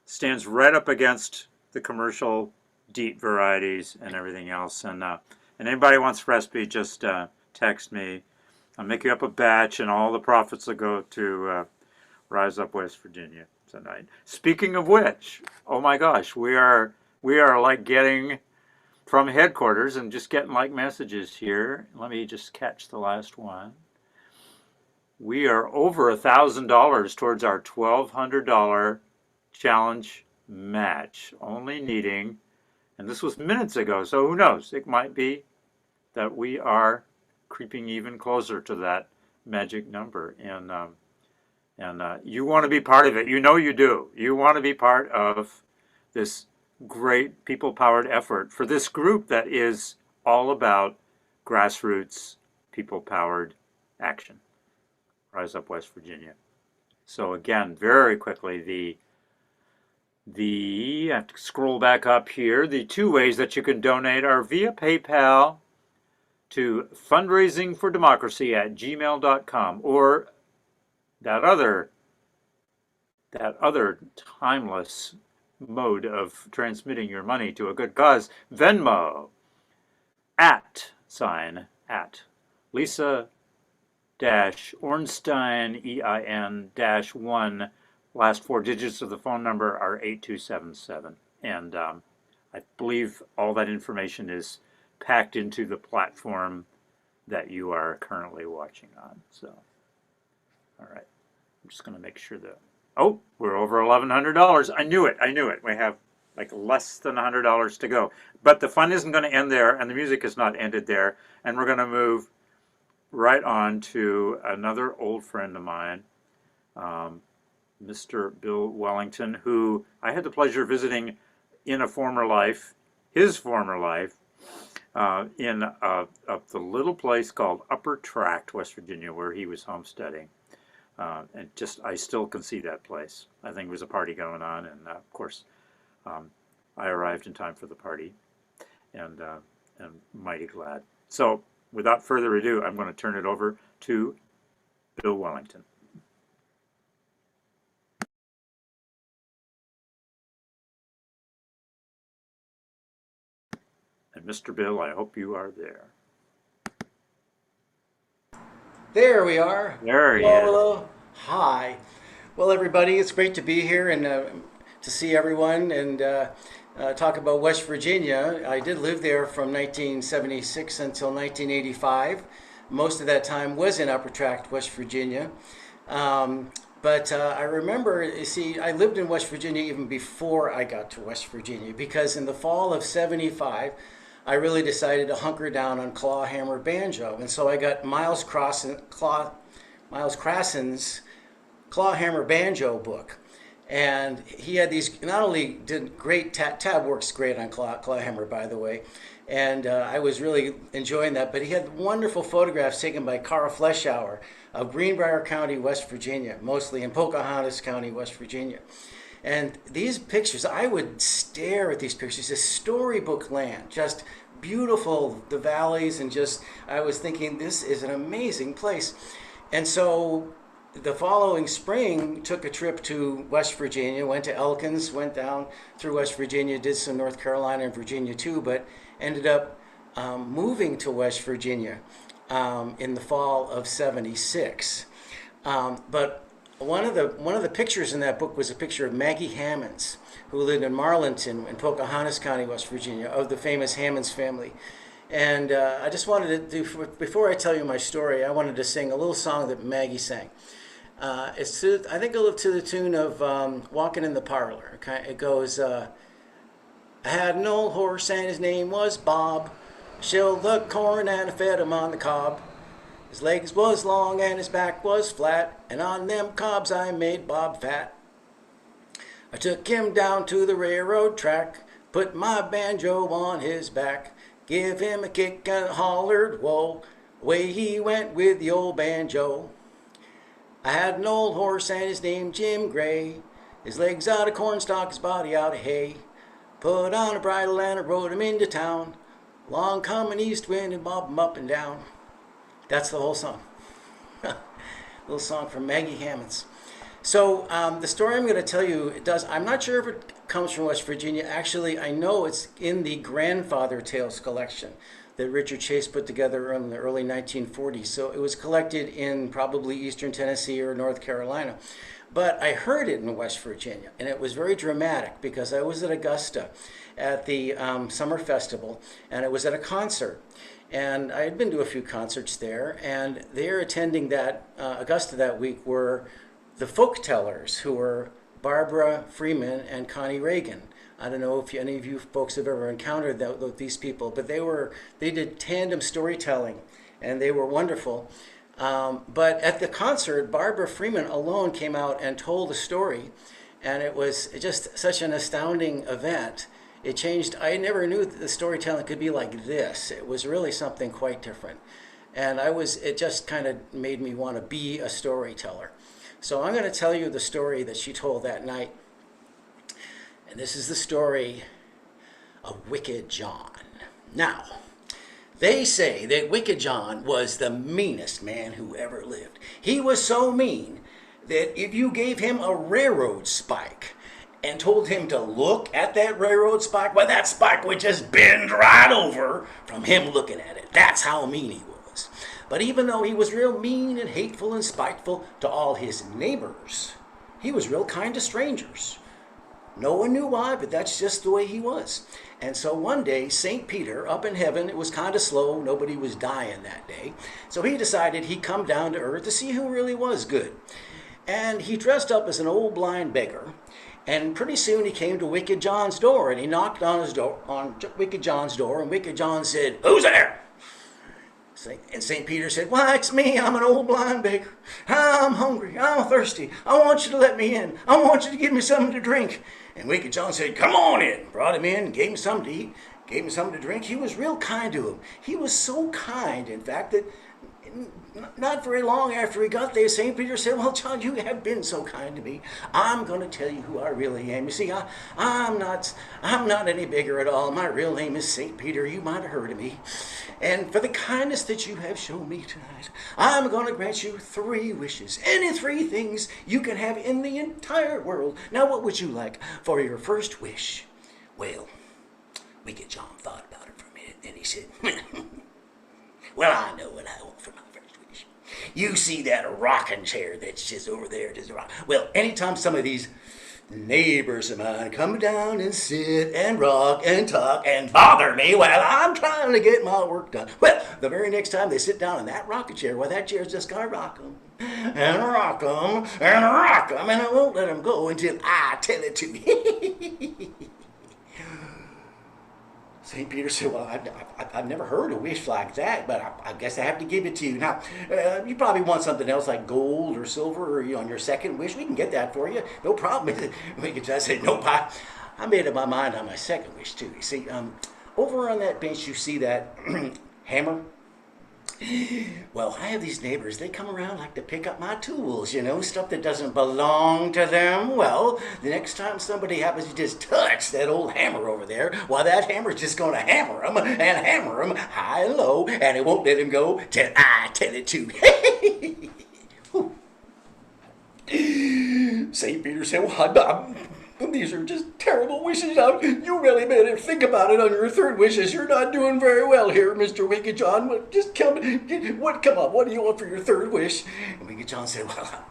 stands right up against the commercial DEET varieties and everything else. And anybody wants a recipe, just text me. I'll make you up a batch, and all the profits will go to Rise Up West Virginia tonight. Speaking of which, oh my gosh, we are like getting from headquarters and just getting like messages here. Let me just catch the last one. We are over $1,000 towards our $1,200 challenge match, only needing, and this was minutes ago, so who knows, it might be that we are creeping even closer to that magic number, and you want to be part of it. You know you do. You want to be part of this great people-powered effort for this group that is all about grassroots people-powered action. Rise Up West Virginia. So again, very quickly, I have to scroll back up here. The two ways that you can donate are via PayPal to fundraisingfordemocracy@gmail.com, or that other timeless mode of transmitting your money to a good cause, Venmo, at Lisa Ornstein, EIN-1. Last four digits of the phone number are 8277. And I believe all that information is packed into the platform that you are currently watching on. So, all right. I'm just going to make sure that, oh, we're over $1,100. I knew it. We have like less than $100 to go. But the fun isn't going to end there, and the music is not ended there. And we're going to move right on to another old friend of mine, Mr. Bill Wellington, who I had the pleasure of visiting in a former life, his former life, in the little place called Upper Tract, West Virginia, where he was homesteading. And just, I still can see that place. I think there was a party going on, and of course, I arrived in time for the party, and I'm mighty glad. So, without further ado, I'm going to turn it over to Bill Wellington. And Mr. Bill, I hope you are there. There we are. There he Hello, is. hello. Hi. Well, everybody, it's great to be here and to see everyone. And talk about West Virginia. I did live there from 1976 until 1985. Most of that time was in Upper Tract, West Virginia. But I remember, you see, I lived in West Virginia even before I got to West Virginia, because in the fall of '75, I really decided to hunker down on clawhammer banjo. And so I got Miles Krassen's clawhammer banjo book. And he had these, not only did great, Tab works great on clawhammer, by the way, and I was really enjoying that, but he had wonderful photographs taken by Carl Fleischauer of Greenbrier County, West Virginia, mostly in Pocahontas County, West Virginia. And these pictures, I would stare at these pictures, it's storybook land, just beautiful, the valleys, and just, I was thinking, this is an amazing place. And so the following spring, took a trip to West Virginia, went to Elkins, went down through West Virginia, did some North Carolina and Virginia too, but ended up moving to West Virginia in the fall of '76. But one of the pictures in that book was a picture of Maggie Hammonds, who lived in Marlinton in Pocahontas County, West Virginia, of the famous Hammonds family. And I just wanted to do, before I tell you my story, I wanted to sing a little song that Maggie sang. It's to, I think it'll to the tune of Walking in the Parlor. It goes, I had an old horse and his name was Bob. Shilled the corn and I fed him on the cob. His legs was long and his back was flat, and on them cobs I made Bob fat. I took him down to the railroad track, put my banjo on his back, give him a kick and hollered, whoa, away he went with the old banjo. I had an old horse and his name Jim Gray, his legs out of cornstalk, his body out of hay. Put on a bridle and I rode him into town, long coming east wind and bob him up and down. That's the whole song. Little song from Maggie Hammonds. So the story I'm going to tell you, I'm not sure if it comes from West Virginia. Actually, I know it's in the Grandfather Tales collection that Richard Chase put together in the early 1940s. So it was collected in probably eastern Tennessee or North Carolina. But I heard it in West Virginia, and it was very dramatic because I was at Augusta at the Summer Festival, and it was at a concert. And I had been to a few concerts there, and there attending that Augusta that week were the folk tellers, who were Barbara Freeman and Connie Reagan. I don't know if any of you folks have ever encountered these people, but they did tandem storytelling, and they were wonderful. But at the concert, Barbara Freeman alone came out and told a story, and it was just such an astounding event. It changed. I never knew that the storytelling could be like this. It was really something quite different. And it just kind of made me want to be a storyteller. So I'm going to tell you the story that she told that night. And this is the story of Wicked John. Now, they say that Wicked John was the meanest man who ever lived. He was so mean that if you gave him a railroad spike and told him to look at that railroad spike, well, that spike would just bend right over from him looking at it. That's how mean he was. But even though he was real mean and hateful and spiteful to all his neighbors, he was real kind to strangers. No one knew why, but that's just the way he was. And so one day, St. Peter, up in heaven, it was kind of slow, nobody was dying that day, so he decided he'd come down to earth to see who really was good. And he dressed up as an old blind beggar, and pretty soon he came to Wicked John's door, and he knocked on Wicked John's door, and Wicked John said, "Who's there?" And St. Peter said, "Why, it's me. I'm an old blind beggar. I'm hungry. I'm thirsty. I want you to let me in. I want you to give me something to drink." And Wicked John said, "Come on in." Brought him in, gave him something to eat, gave him something to drink. He was real kind to him. He was so kind, in fact, that not very long after he got there, St. Peter said, "Well, John, you have been so kind to me. I'm going to tell you who I really am. You see, I'm not any bigger at all. My real name is St. Peter. You might have heard of me. And for the kindness that you have shown me tonight, I'm going to grant you 3 wishes. Any 3 things you can have in the entire world. Now, what would you like for your first wish?" Well, Wicked John thought about it for a minute, and he said, "Well, I know what I want for my first wish. You see that rocking chair that's just over there, just rock. Well, anytime some of these neighbors of mine come down and sit and rock and talk and bother me while I'm trying to get my work done. Well, the very next time they sit down in that rocking chair, well, that chair's just gonna rock them and rock them and rock them, and I won't let them go until I tell it to. St. Peter said, well, I've never heard a wish like that, but I guess I have to give it to you. Now, you probably want something else like gold or silver, or on your second wish. We can get that for you. No problem. I said, nope, I made up my mind on my second wish, too. You see, over on that bench, you see that hammer? Well, I have these neighbors, they come around like to pick up my tools, stuff that doesn't belong to them. Well, the next time somebody happens to just touch that old hammer over there, well, that hammer's just going to hammer them high and low, and it won't let him go till I tell it to. St. Peter said, well, these are just terrible wishes. You really better think about it on your third wishes. You're not doing very well here, Mr. Wicked John. But just come on, what do you want for your third wish? And Wicked John said, well,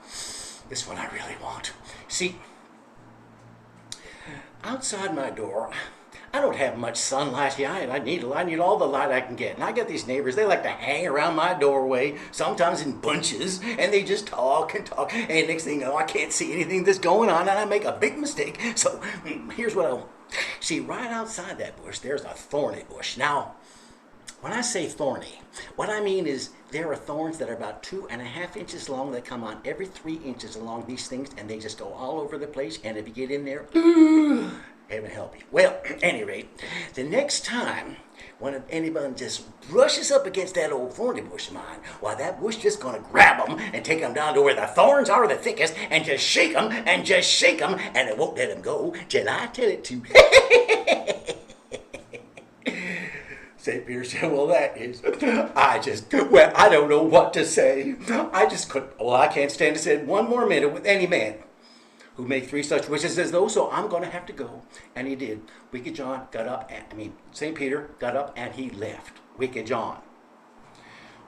this one I really want. See, outside my door, I don't have much sunlight here. I need all the light I can get. And I got these neighbors, they like to hang around my doorway, sometimes in bunches, and they just talk and talk. And next thing you know, I can't see anything that's going on, and I make a big mistake. So here's what I want. See, right outside that bush, there's a thorny bush. Now, when I say thorny, what I mean is there are thorns that are about 2.5 inches long that come on every 3 inches along these things, and they just go all over the place. And if you get in there, heaven help you. Well, at any rate, the next time when anybody just brushes up against that old thorny bush of mine, well, that bush just going to grab them and take them down to where the thorns are the thickest and just shake them, and it won't let them go till I tell it to. St. Peter said, well, I don't know what to say. I can't stand to say one more minute with any man who make 3 such wishes as those, so I'm going to have to go. And he did. Wicked John St. Peter got up and he left. Wicked John.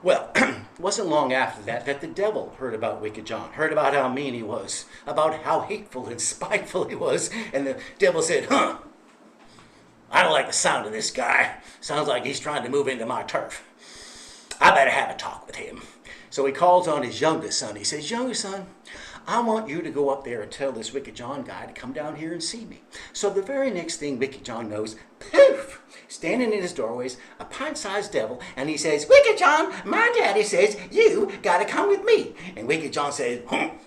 Well, it wasn't long after that the devil heard about Wicked John, heard about how mean he was, about how hateful and spiteful he was, and the devil said, I don't like the sound of this guy. Sounds like he's trying to move into my turf. I better have a talk with him. So he calls on his youngest son. He says, youngest son, I want you to go up there and tell this Wicked John guy to come down here and see me. So the very next thing Wicked John knows, poof, standing in his doorways, a pint-sized devil, and he says, Wicked John, my daddy says you got to come with me. And Wicked John says,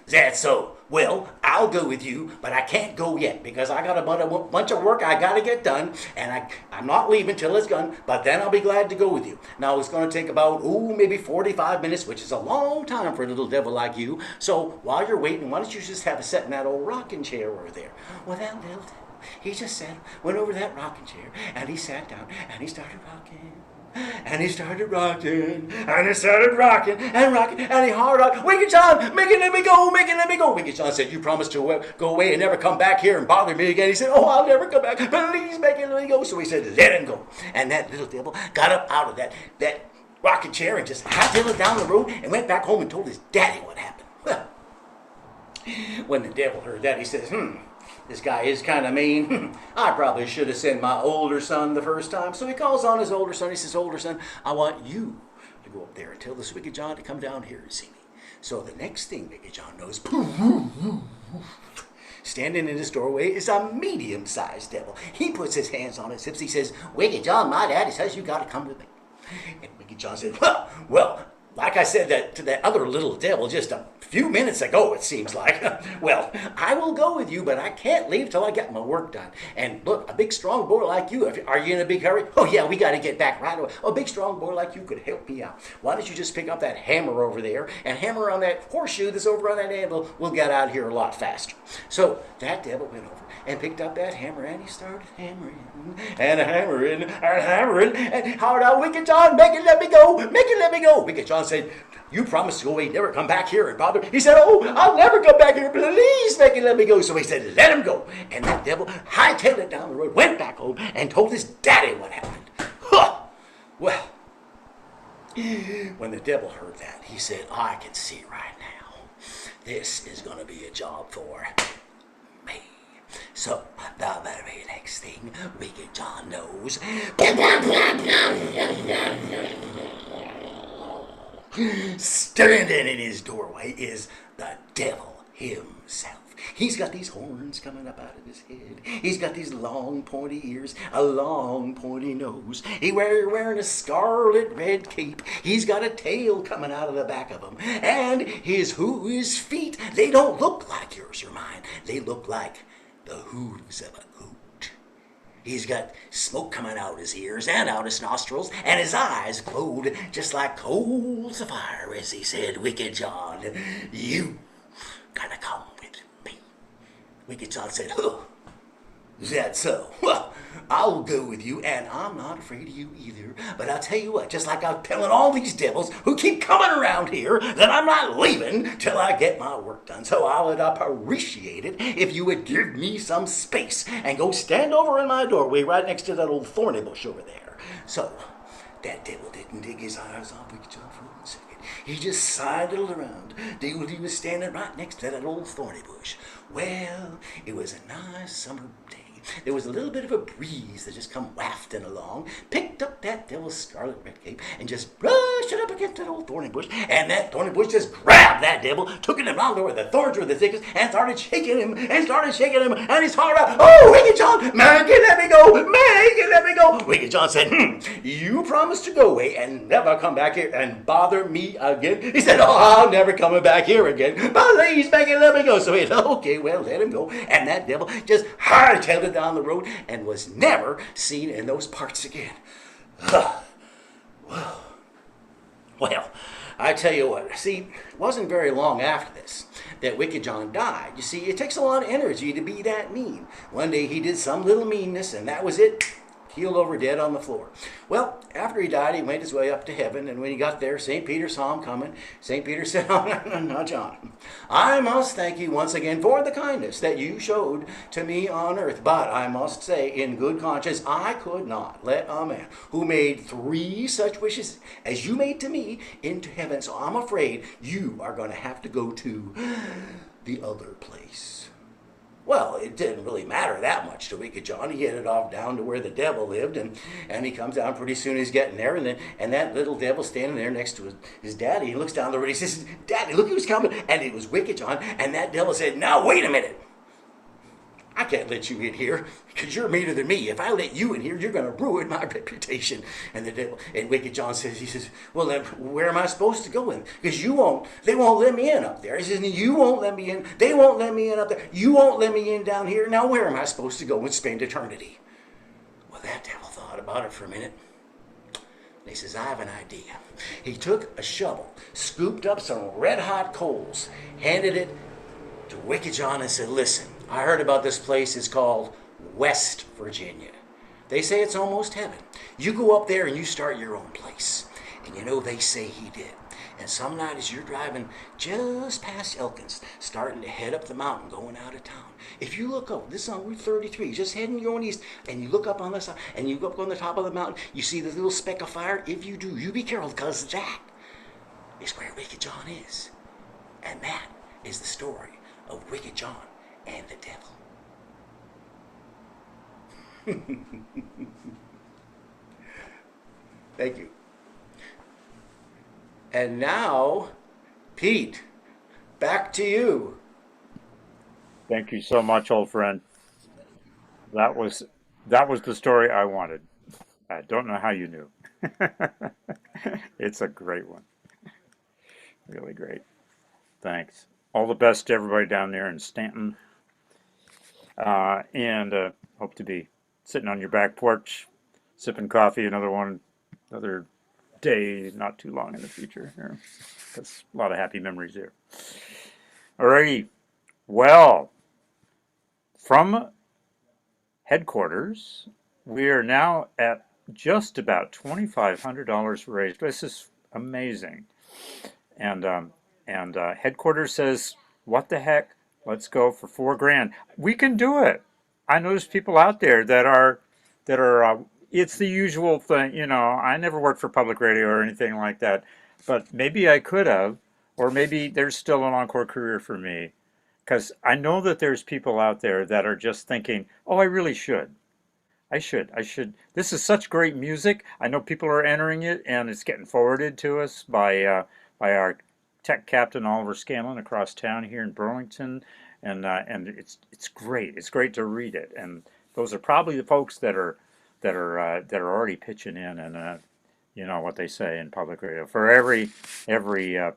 that's so. Well, I'll go with you, but I can't go yet because I got a bunch of work I got to get done, and I'm not leaving till it's done, but then I'll be glad to go with you. Now, it's going to take about, maybe 45 minutes, which is a long time for a little devil like you. So while you're waiting, why don't you just have a sit in that old rocking chair over there? Well, that little devil, he just went over that rocking chair, and he sat down, and he started rocking. And he started rocking, and he started rocking, and he hollered out, Wicked John, make it let me go, make it let me go. Wicked John said, you promised to go away and never come back here and bother me again. He said, I'll never come back, please make it let me go. So he said, let him go. And that little devil got up out of that rocking chair and just high-tailed down the road and went back home and told his daddy what happened. Well, when the devil heard that, he says, this guy is kind of mean. I probably should have sent my older son the first time. So he calls on his older son. He says, older son, I want you to go up there and tell this Wicked John to come down here and see me. So the next thing Wicked John knows, standing in his doorway is a medium-sized devil. He puts his hands on his hips. He says, Wicked John, my daddy says you got to come with me. And Wicked John said, well, like I said to that other little devil just a few minutes ago, it seems like. Well, I will go with you, but I can't leave till I get my work done. And look, a big, strong boy like you, are you in a big hurry? Oh, yeah, we got to get back right away. A big, strong boy like you could help me out. Why don't you just pick up that hammer over there and hammer on that horseshoe that's over on that anvil? We'll get out of here a lot faster. So that devil went over and picked up that hammer, and he started hammering and hammering and hammering and hollered out, Wicked John, make it let me go, make it let me go. Wicked John said, you promised to go away, never come back here and bother. He said, I'll never come back here, please make it let me go. So he said, let him go. And that devil hightailed it down the road, went back home, and told his daddy what happened. Well, when the devil heard that, he said, I can see right now, this is going to be a job for me. So, the very next thing Wicked John knows, standing in his doorway is the devil himself. He's got these horns coming up out of his head. He's got these long pointy ears, a long pointy nose. He's wearing a scarlet red cape. He's got a tail coming out of the back of him. And his feet, they don't look like yours or mine. They look like the hooves of a goat. He's got smoke coming out his ears and out his nostrils, and his eyes glowed just like coals of fire as he said, Wicked John, you gotta come with me. Wicked John said, huh, is that so? Well, I'll go with you, and I'm not afraid of you either. But I'll tell you what, just like I'm telling all these devils who keep coming around here, that I'm not leaving till I get my work done. So I would appreciate it if you would give me some space and go stand over in my doorway right next to that old thorny bush over there. So that devil didn't take his eyes off Wicked John for 1 second. He just sidled around till he was standing right next to that old thorny bush. Well, it was a nice summer day. There was a little bit of a breeze that just come wafting along, picked up that devil's scarlet red cape, and just brushed it up against that old thorny bush. And that thorny bush just grabbed that devil, took him around where the thorns were the thickest, and started shaking him, and he's hollering out, oh, Wicked John, man, you let me go, man, you let me go. Wicked John said, you promised to go away and never come back here and bother me again. He said, oh, I'll never come back here again. Please, make it let me go. So he said, okay, well, let him go. And that devil just hightailed it down the road and was never seen in those parts again. Well, I tell you what, see, it wasn't very long after this that Wicked John died. You see, it takes a lot of energy to be that mean. One day he did some little meanness, and that was it. Keeled over dead on the floor. Well, after he died, he made his way up to heaven, and when he got there, St. Peter saw him coming. St. Peter said, oh, no, John, I must thank you once again for the kindness that you showed to me on earth, but I must say, in good conscience, I could not let a man who made 3 such wishes as you made to me into heaven, so I'm afraid you are going to have to go to the other place. Well, it didn't really matter that much to Wicked John. He headed off down to where the devil lived, and he comes down pretty soon. He's getting there, and that little devil standing there next to his daddy. He looks down the road. He says, Daddy, look who's coming. And it was Wicked John, and that devil said, now, wait a minute. I can't let you in here because you're meaner than me. If I let you in here, you're going to ruin my reputation. And the devil, and Wicked John says, well, then where am I supposed to go in? Because they won't let me in up there. He says, you won't let me in. They won't let me in up there. You won't let me in down here. Now where am I supposed to go and spend eternity? Well, that devil thought about it for a minute. And he says, I have an idea. He took a shovel, scooped up some red-hot coals, handed it to Wicked John and said, listen, I heard about this place. It's called West Virginia. They say it's almost heaven. You go up there and you start your own place. And you know, they say he did. And some night as you're driving just past Elkins, starting to head up the mountain, going out of town, if you look up, this is on Route 33, just heading your own east, and you look up on the side, and you go up on the top of the mountain, you see the little speck of fire. If you do, you be careful, because that is where Wicked John is. And that is the story of Wicked John and the devil. Thank you. And now, Pete, back to you. Thank you so much, old friend. That was the story I wanted. I don't know how you knew. It's a great one. Really great. Thanks. All the best to everybody down there in Stanton. And hope to be sitting on your back porch, sipping coffee another day, not too long in the future. Here. That's a lot of happy memories there. Alrighty. Well, from headquarters, we are now at just about $2,500 raised. This is amazing. And headquarters says, what the heck? Let's go for $4,000. We can do it. I know there's people out there that are it's the usual thing, I never worked for public radio or anything like that, but maybe I could have, or maybe there's still an encore career for me. because I know that there's people out there that are just thinking, oh, I really should. I should. This is such great music. I know people are entering it, and it's getting forwarded to us by our tech captain Oliver Scanlon across town here in Burlington, and it's great. It's great to read it, and those are probably the folks that are already pitching in, and you know what they say in public radio. For every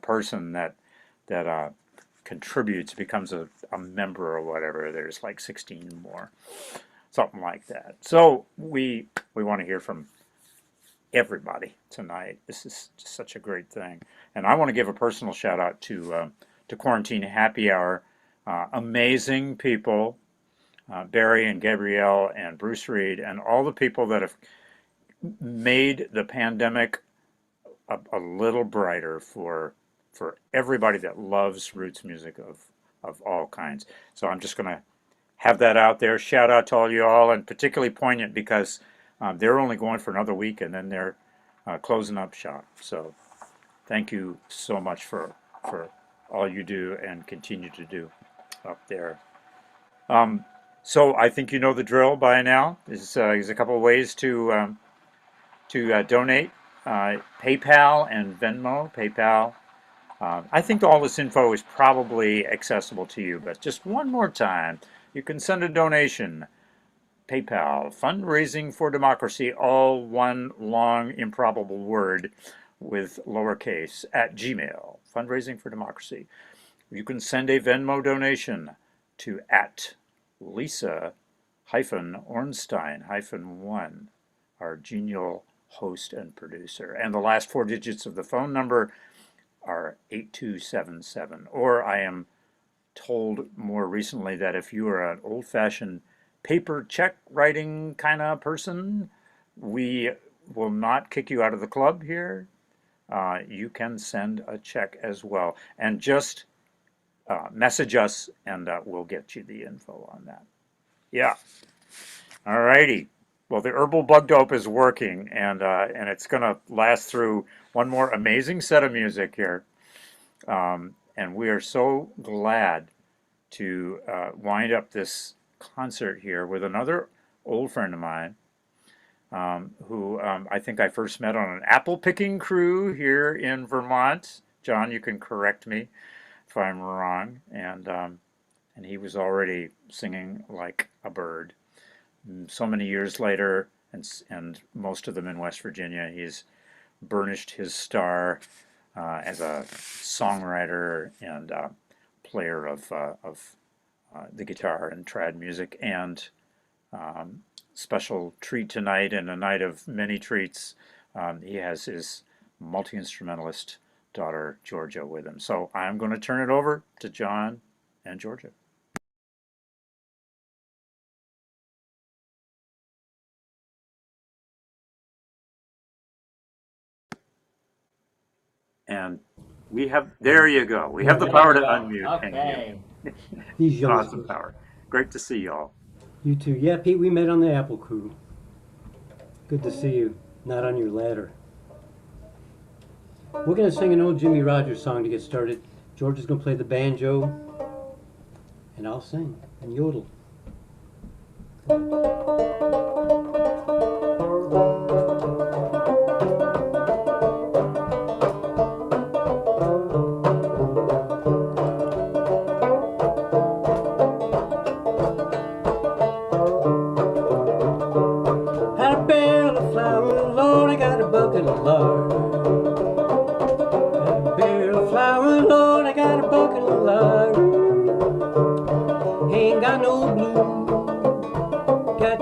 person that contributes, becomes a member or whatever, there's like 16 more. Something like that. So we want to hear from everybody tonight. This is just such a great thing, and I want to give a personal shout out to Quarantine Happy Hour, amazing people, Barry and Gabrielle and Bruce Reed, and all the people that have made the pandemic a little brighter for everybody that loves roots music of all kinds. So I'm just going to have that out there. Shout out to all you all, and particularly poignant because they're only going for another week and then they're closing up shop. So thank you so much for all you do and continue to do up there. So I think you know the drill by now. There's a couple of ways to donate. PayPal and Venmo. PayPal. I think all this info is probably accessible to you, but just one more time. You can send a donation. PayPal, Fundraising for Democracy, all one long improbable word with lowercase, at Gmail, Fundraising for Democracy. You can send a Venmo donation to at Lisa-Ornstein-1, our genial host and producer. And the last four digits of the phone number are 8277. Or I am told more recently that if you are an old-fashioned paper check writing kind of person, we will not kick you out of the club here. You can send a check as well, and just message us, and we'll get you the info on that. Yeah. All righty. Well, the herbal bug dope is working, and it's going to last through one more amazing set of music here. And we are so glad to wind up this concert here with another old friend of mine, who I think I first met on an apple picking crew here in Vermont. John, you can correct me if I'm wrong. And he was already singing like a bird. So many years later, and most of them in West Virginia, he's burnished his star as a songwriter and player of the guitar and trad music. And special treat tonight, and a night of many treats, he has his multi-instrumentalist daughter Georgia with him. So I'm going to turn it over to John and Georgia. And we have, there you go. We have the power to unmute. Okay. These youngsters. Awesome power. Great to see y'all. You too. Yeah, Pete, we met on the Apple Crew. Good to see you. Not on your ladder. We're going to sing an old Jimmy Rogers song to get started. George is going to play the banjo, and I'll sing and yodel.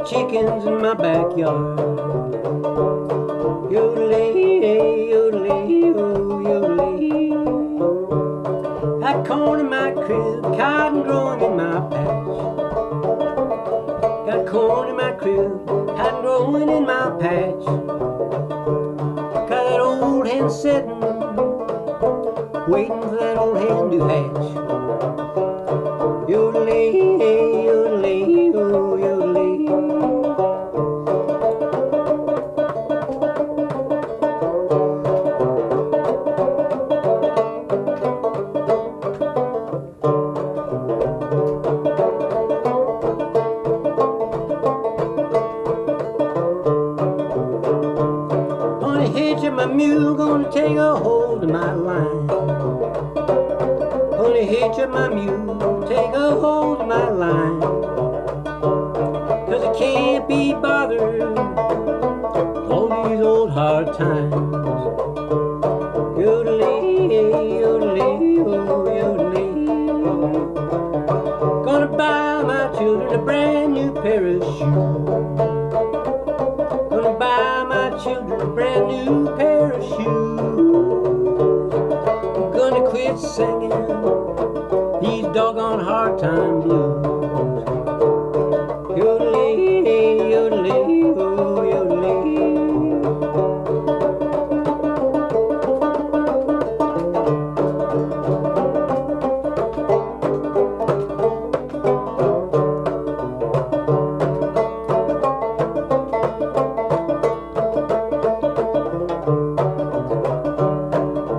Chickens in my backyard. Yodelay, yodelay, oh, yodelay. Got corn in my crib, cotton growing in my patch. Got corn in my crib, cotton growing in my patch. Got that old hen sitting, waiting for that old hen to hatch. Yodelay, yodelay, oh, yodelay. my mule, gonna take a hold of my line. Gonna hitch up my mule, take a hold of my line. 'Cause I can't be bothered all these old hard times. Yodelee, yodelee, oh yodelee. Gonna buy my children a brand new pair of shoes. Gonna buy my children a brand new pair of shoes. I'm gonna quit singing these doggone hard time blues. Yodelee, yodelee, oh yodelee.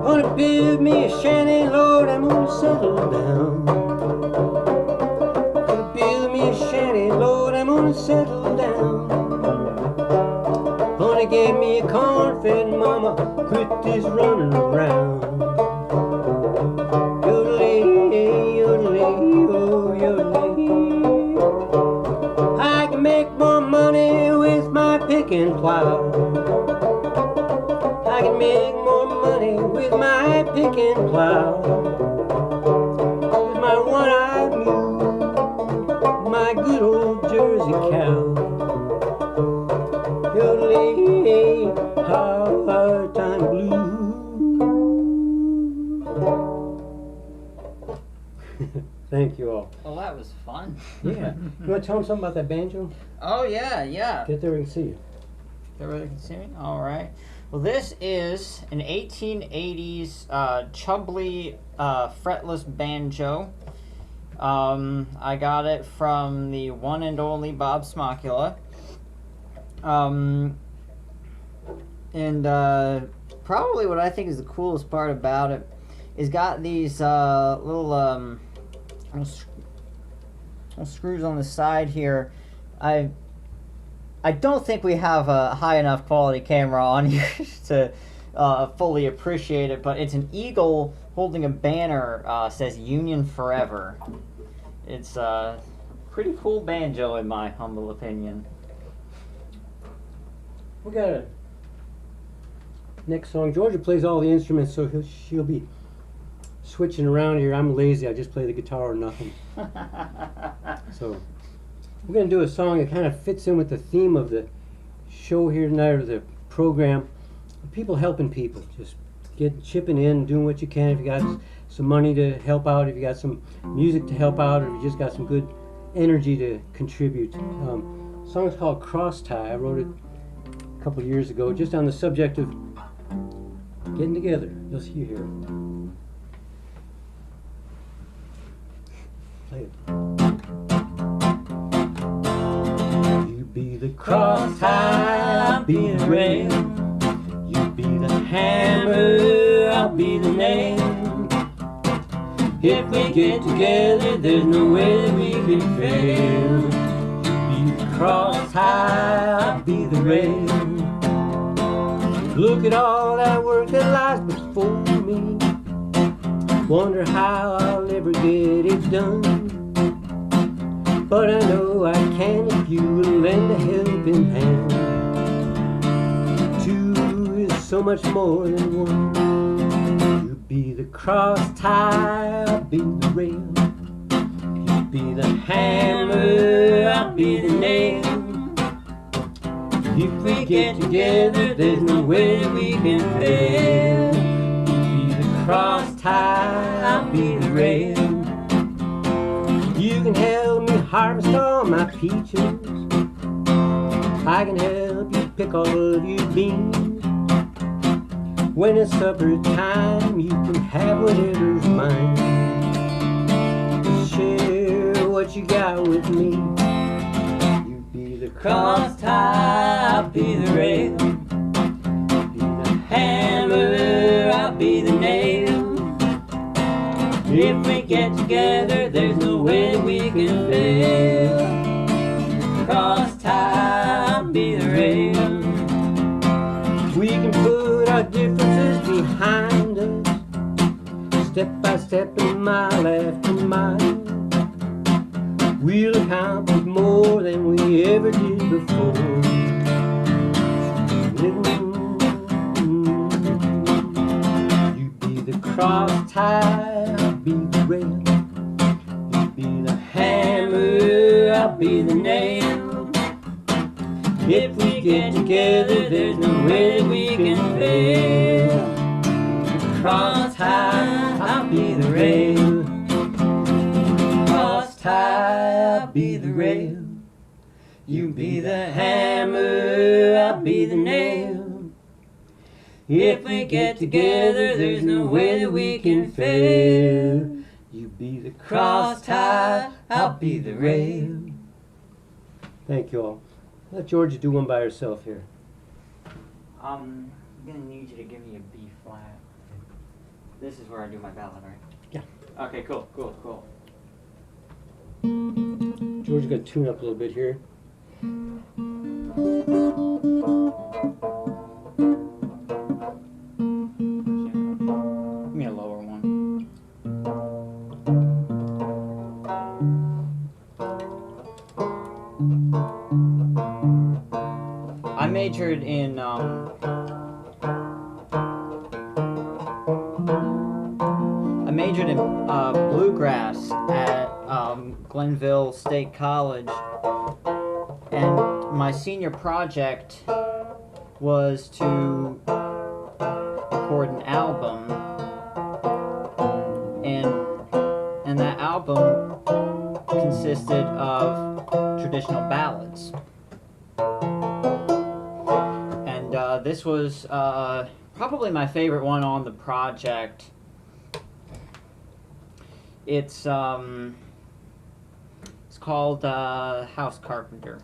Gonna build me a shanty, Lord, I'm gonna settle down. Gonna build me a shanty, Lord, I'm gonna settle down. Gonna get me a corn-fed mama, quit this running around. Yodelee, yodelee, oh yodelee. I can make more money with my pick and plow. I can make more money with my pick and plow. With my one-eyed mule, my good old Jersey cow. Yodelee, hard time blues. Thank you all. Well, that was fun. Yeah. You want to tell them something about that banjo? Oh, yeah, yeah. Get there and see you. Everybody can see me? All right. Well, this is an 1880s Chubley fretless banjo. I got it from the one and only Bob Smocula. And probably what I think is the coolest part about it is got these little screws on the side here. I don't think we have a high enough quality camera on here to fully appreciate it, but it's an eagle holding a banner, says Union Forever. It's a pretty cool banjo in my humble opinion. We got a next song. Georgia plays all the instruments, so she'll be switching around here. I'm lazy. I just play the guitar or nothing. So we're going to do a song that kind of fits in with the theme of the show here tonight, or the program. People helping people. Just chipping in, doing what you can. If you got some money to help out, if you got some music to help out, or if you just got some good energy to contribute. The song's called Cross Tie. I wrote it a couple of years ago, just on the subject of getting together. You'll see you here. Play it. You be the cross tie, I'll be the rail. You be the hammer, I'll be the nail. If we get together, there's no way that we can fail. You be the cross tie, I'll be the rail. Look at all that work that lies before me. Wonder how I'll ever get it done. But I know I can if you will lend a helping hand. Two is so much more than one. You be the cross tie, I'll be the rail. You be the hammer, I'll be the nail. If we get together, there's no way that we can fail. You be the cross tie, I'll be the rail. You can help me harvest all my peaches. I can help you pick all of your beans. When it's supper time, you can have whatever's mine. Share what you got with me. You be the cross tie, I'll be the rail. Be the hammer, I'll be the nail. If we get together, there's no way that we can fail. Cross tie, I'll be the rail. We can put our different step by step and mile after mile. We'll accomplish more than we ever did before. You be the cross tie, I'll be the rail. You be the hammer, I'll be the nail. If we get together, there's no way that we can fail. The cross tie, I'll be the rail. Cross tie, I'll be the rail. You be the hammer, I'll be the nail. If we get together, there's no way that we can fail. You be the cross tie, I'll be the rail. Thank you all. Let Georgia do one by herself here. I'm gonna need you to give me a B flat. This is where I do my ballad, right? Yeah. Okay, cool. Georgia got to tune up a little bit here. Give me a lower one. I majored in bluegrass at Glenville State College, and my senior project was to record an album, and that album consisted of traditional ballads. And this was probably my favorite one on the project. It's called House Carpenter.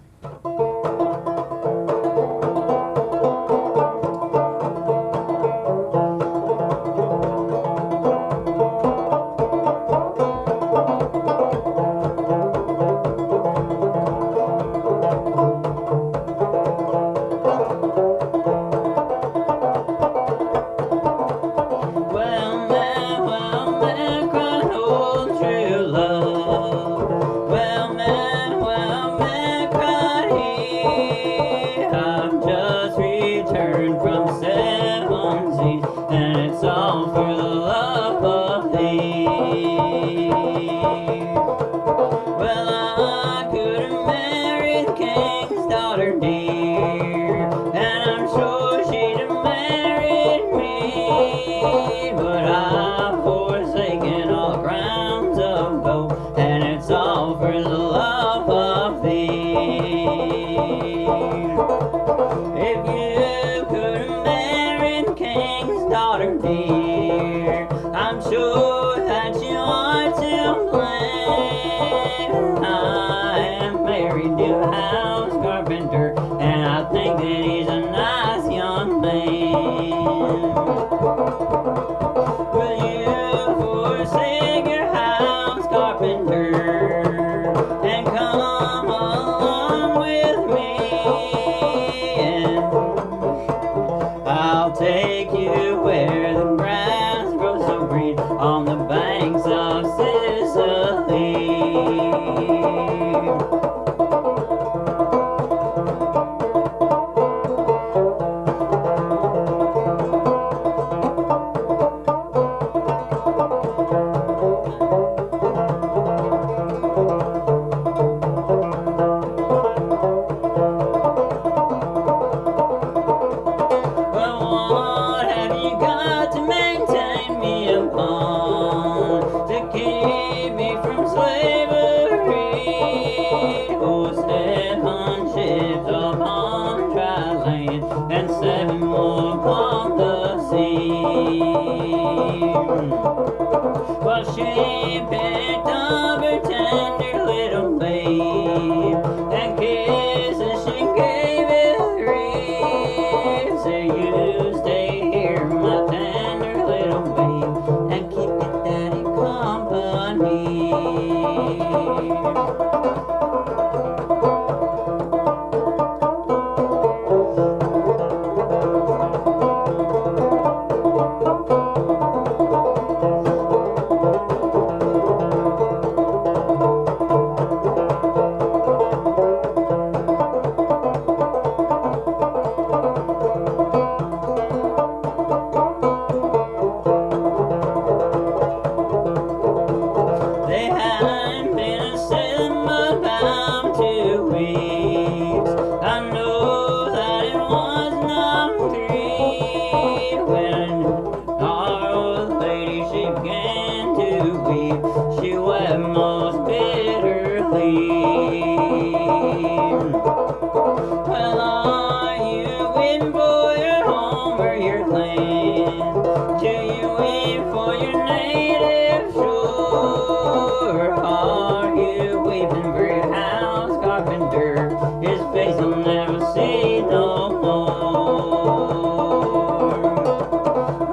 Well, are you waiting for your home or your land? Do you wait for your native shore? Are you waiting for your house carpenter? His face will never see no more.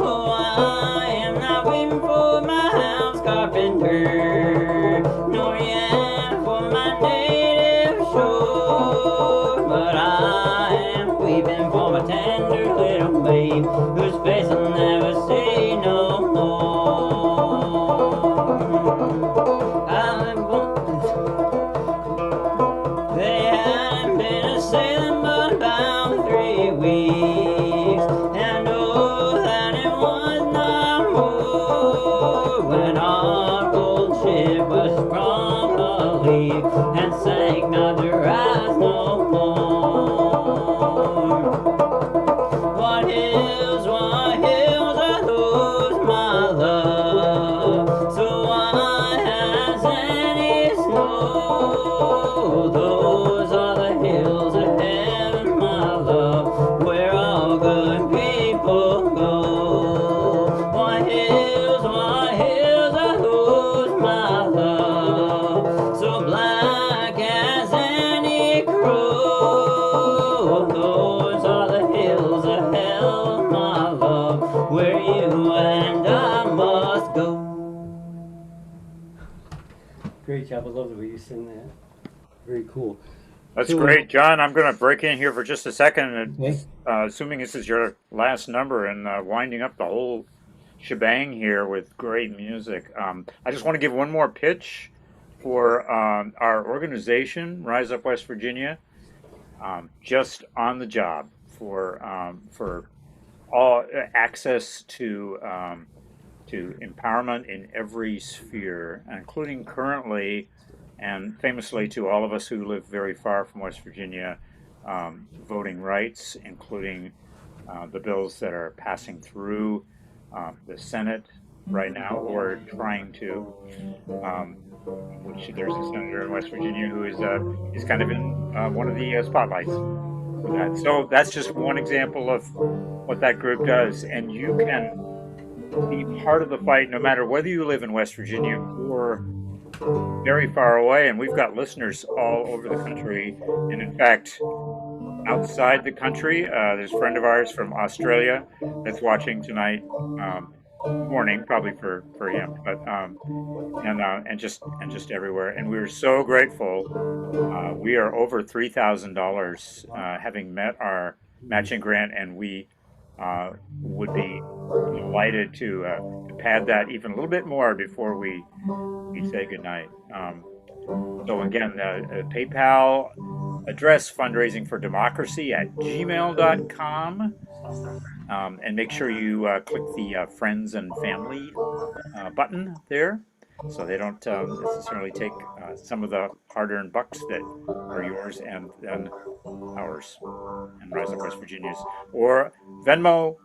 Oh, I am not waiting for my house carpenter, nor yet for my native shore, but I am weeping for my tender little babe, whose face I'll never see no more. They hadn't been a sailing but about 3 weeks, and oh, that it was not more when our old ship was from a leak and sank not to rise no more. What hills are those, my love? So why has any snow? Those are the hills of heaven, my love, where all good people go. What hills are those, my love? So black as any crow. Those are the hills of hell, my love, where you and I must go. Great job. I love the way you sing that. Very cool. That's So- great, John. I'm going to break in here for just a second, and Okay. assuming this is your last number and winding up the whole shebang here with great music. I just want to give one more pitch for our organization, Rise Up West Virginia. Just on the job for all access to empowerment in every sphere, including currently and famously to all of us who live very far from West Virginia, voting rights, including the bills that are passing through the Senate right now or trying to, which there's a senator in West Virginia who is kind of in one of the spotlights for that. So that's just one example of what that group does, and you can be part of the fight no matter whether you live in West Virginia or very far away. And we've got listeners all over the country, and in fact outside the country. There's a friend of ours from Australia that's watching tonight. Morning, probably for him, but and just everywhere. And we're so grateful. We are over $3,000, having met our matching grant, and we would be delighted to pad that even a little bit more before we say goodnight. So again, PayPal address fundraisingfordemocracy@gmail.com. And make sure you click the friends and family button there, so they don't necessarily take some of the hard-earned bucks that are yours and ours and Rise Up West Virginia's. Or Venmo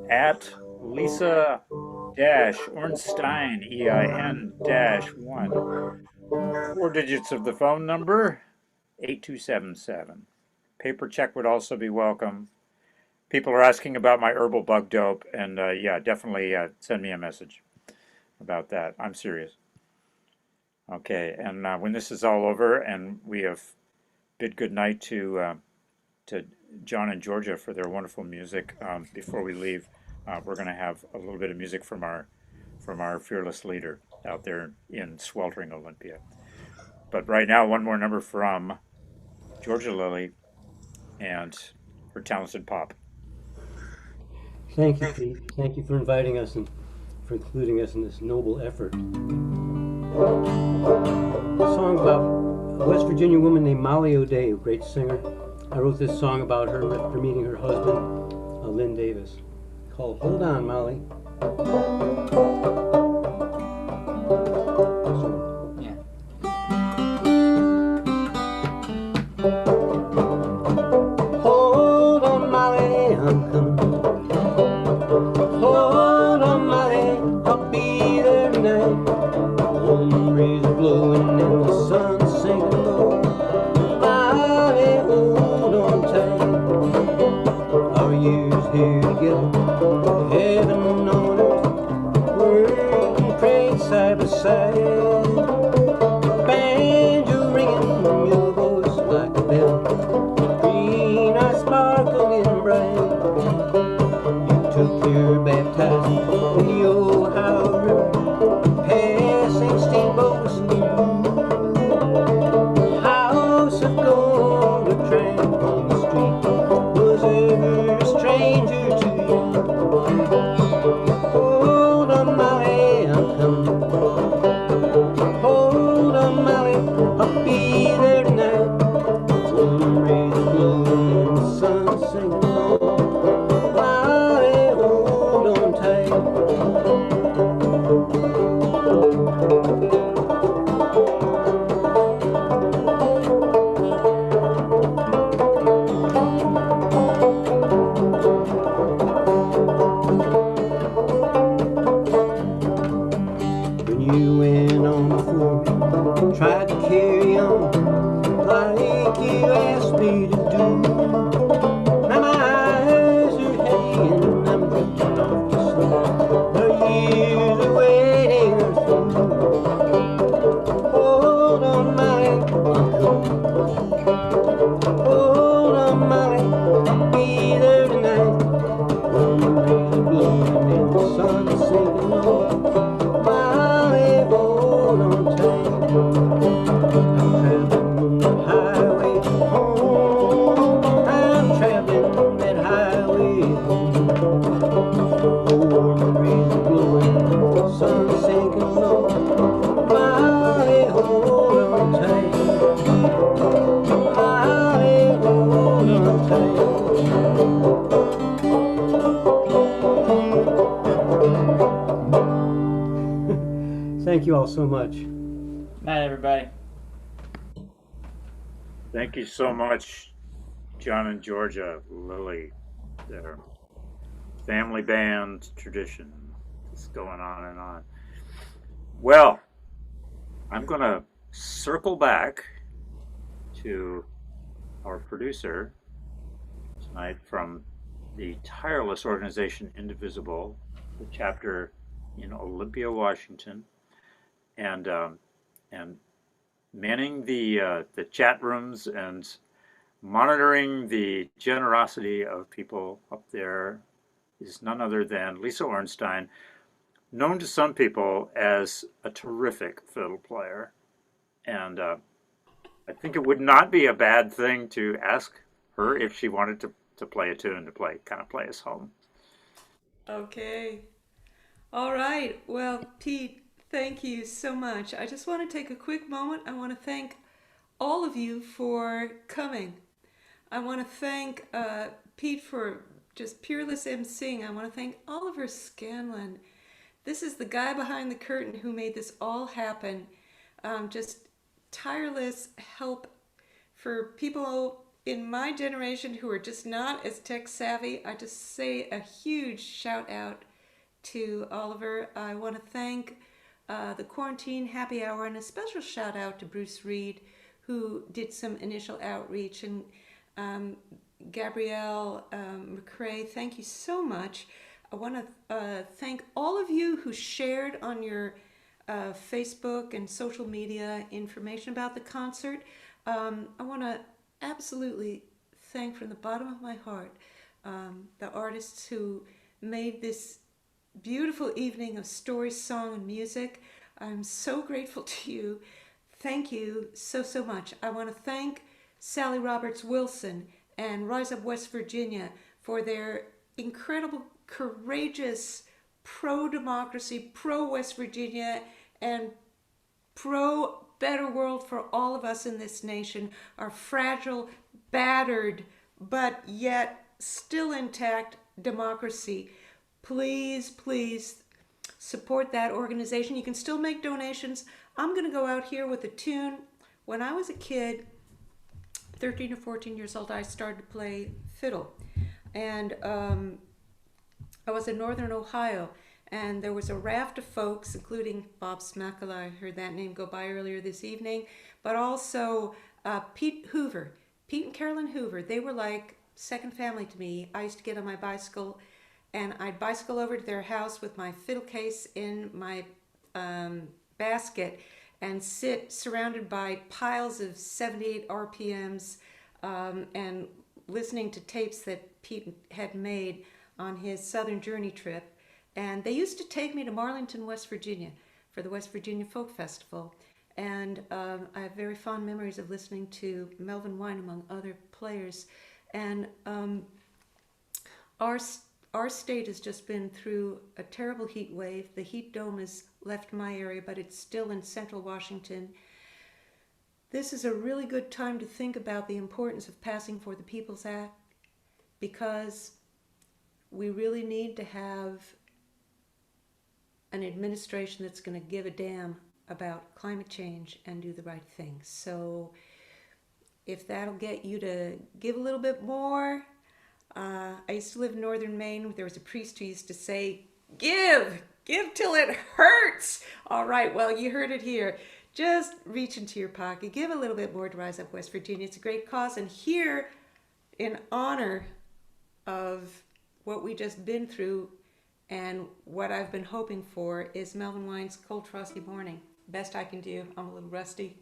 at Lisa-Ornstein, EIN-1. 4 digits of the phone number, 8277. Paper check would also be welcome. People are asking about my herbal bug dope, and yeah, definitely send me a message about that. I'm serious. Okay, and when this is all over and we have bid good night to John and Georgia for their wonderful music, before we leave, we're going to have a little bit of music from our fearless leader out there in sweltering Olympia. But right now, one more number from Georgia Lily and her talented pop. Thank you, Pete. Thank you for inviting us and for including us in this noble effort. A song about a West Virginia woman named Molly O'Day, a great singer. I wrote this song about her after meeting her husband, Lynn Davis, called Hold On, Molly. Hold on, Molly, I'm coming. Hold on, Molly, I'll be there tonight. Warm breeze blowing and the sun sinking low. all so much. Night, everybody. Thank you so much, John and Georgia, Lily. Their family band tradition is going on and on. Well, I'm going to circle back to our producer tonight from the tireless organization Indivisible, the chapter in Olympia, Washington, and manning the chat rooms and monitoring the generosity of people up there is none other than Lisa Ornstein, known to some people as a terrific fiddle player. And I think it would not be a bad thing to ask her if she wanted to play a tune to play us home. Okay. All right. Well, Pete, thank you so much. I just want to take a quick moment. I want to thank all of you for coming. I want to thank Pete for just peerless emceeing. I want to thank Oliver Scanlon. This is the guy behind the curtain who made this all happen. Just tireless help for people in my generation who are just not as tech savvy. I just say a huge shout out to Oliver. I want to thank the Quarantine Happy Hour, and a special shout out to Bruce Reed, who did some initial outreach, and Gabrielle McCrae, thank you so much. I want to thank all of you who shared on your Facebook and social media information about the concert. I want to absolutely thank from the bottom of my heart the artists who made this beautiful evening of story, song, and music. I'm so grateful to you. Thank you so, so much. I want to thank Sally Roberts Wilson and Rise Up West Virginia for their incredible, courageous, pro-democracy, pro-West Virginia, and pro-better world for all of us in this nation, our fragile, battered, but yet still intact democracy. Please, please support that organization. You can still make donations. I'm going to go out here with a tune. When I was a kid, 13 or 14 years old, I started to play fiddle. And I was in northern Ohio, and there was a raft of folks, including Bob Smakala, I heard that name go by earlier this evening, but also Pete Hoover. Pete and Carolyn Hoover, they were like second family to me. I used to get on my bicycle, and I'd bicycle over to their house with my fiddle case in my basket and sit surrounded by piles of 78 RPMs and listening to tapes that Pete had made on his Southern Journey trip. And they used to take me to Marlington, West Virginia for the West Virginia Folk Festival. And I have very fond memories of listening to Melvin Wine, among other players. And our state has just been through a terrible heat wave. The heat dome has left my area, but it's still in central Washington. This is a really good time to think about the importance of passing for the People's Act, because we really need to have an administration that's going to give a damn about climate change and do the right thing. So if that'll get you to give a little bit more. I used to live in northern Maine. There was a priest who used to say, give till it hurts. All right, well, you heard it here. Just reach into your pocket. Give a little bit more to Rise Up West Virginia. It's a great cause. And here, in honor of what we just been through and what I've been hoping for, is Melvin Wine's Cold Frosty Morning. Best I can do. I'm a little rusty.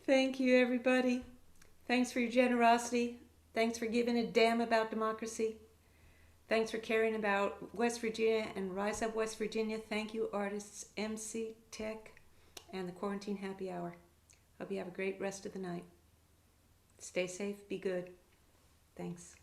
Thank you, everybody. Thanks for your generosity. Thanks for giving a damn about democracy. Thanks for caring about West Virginia and Rise Up West Virginia. Thank you, artists, MC Tech, and the Quarantine Happy Hour. Hope you have a great rest of the night. Stay safe, be good. Thanks.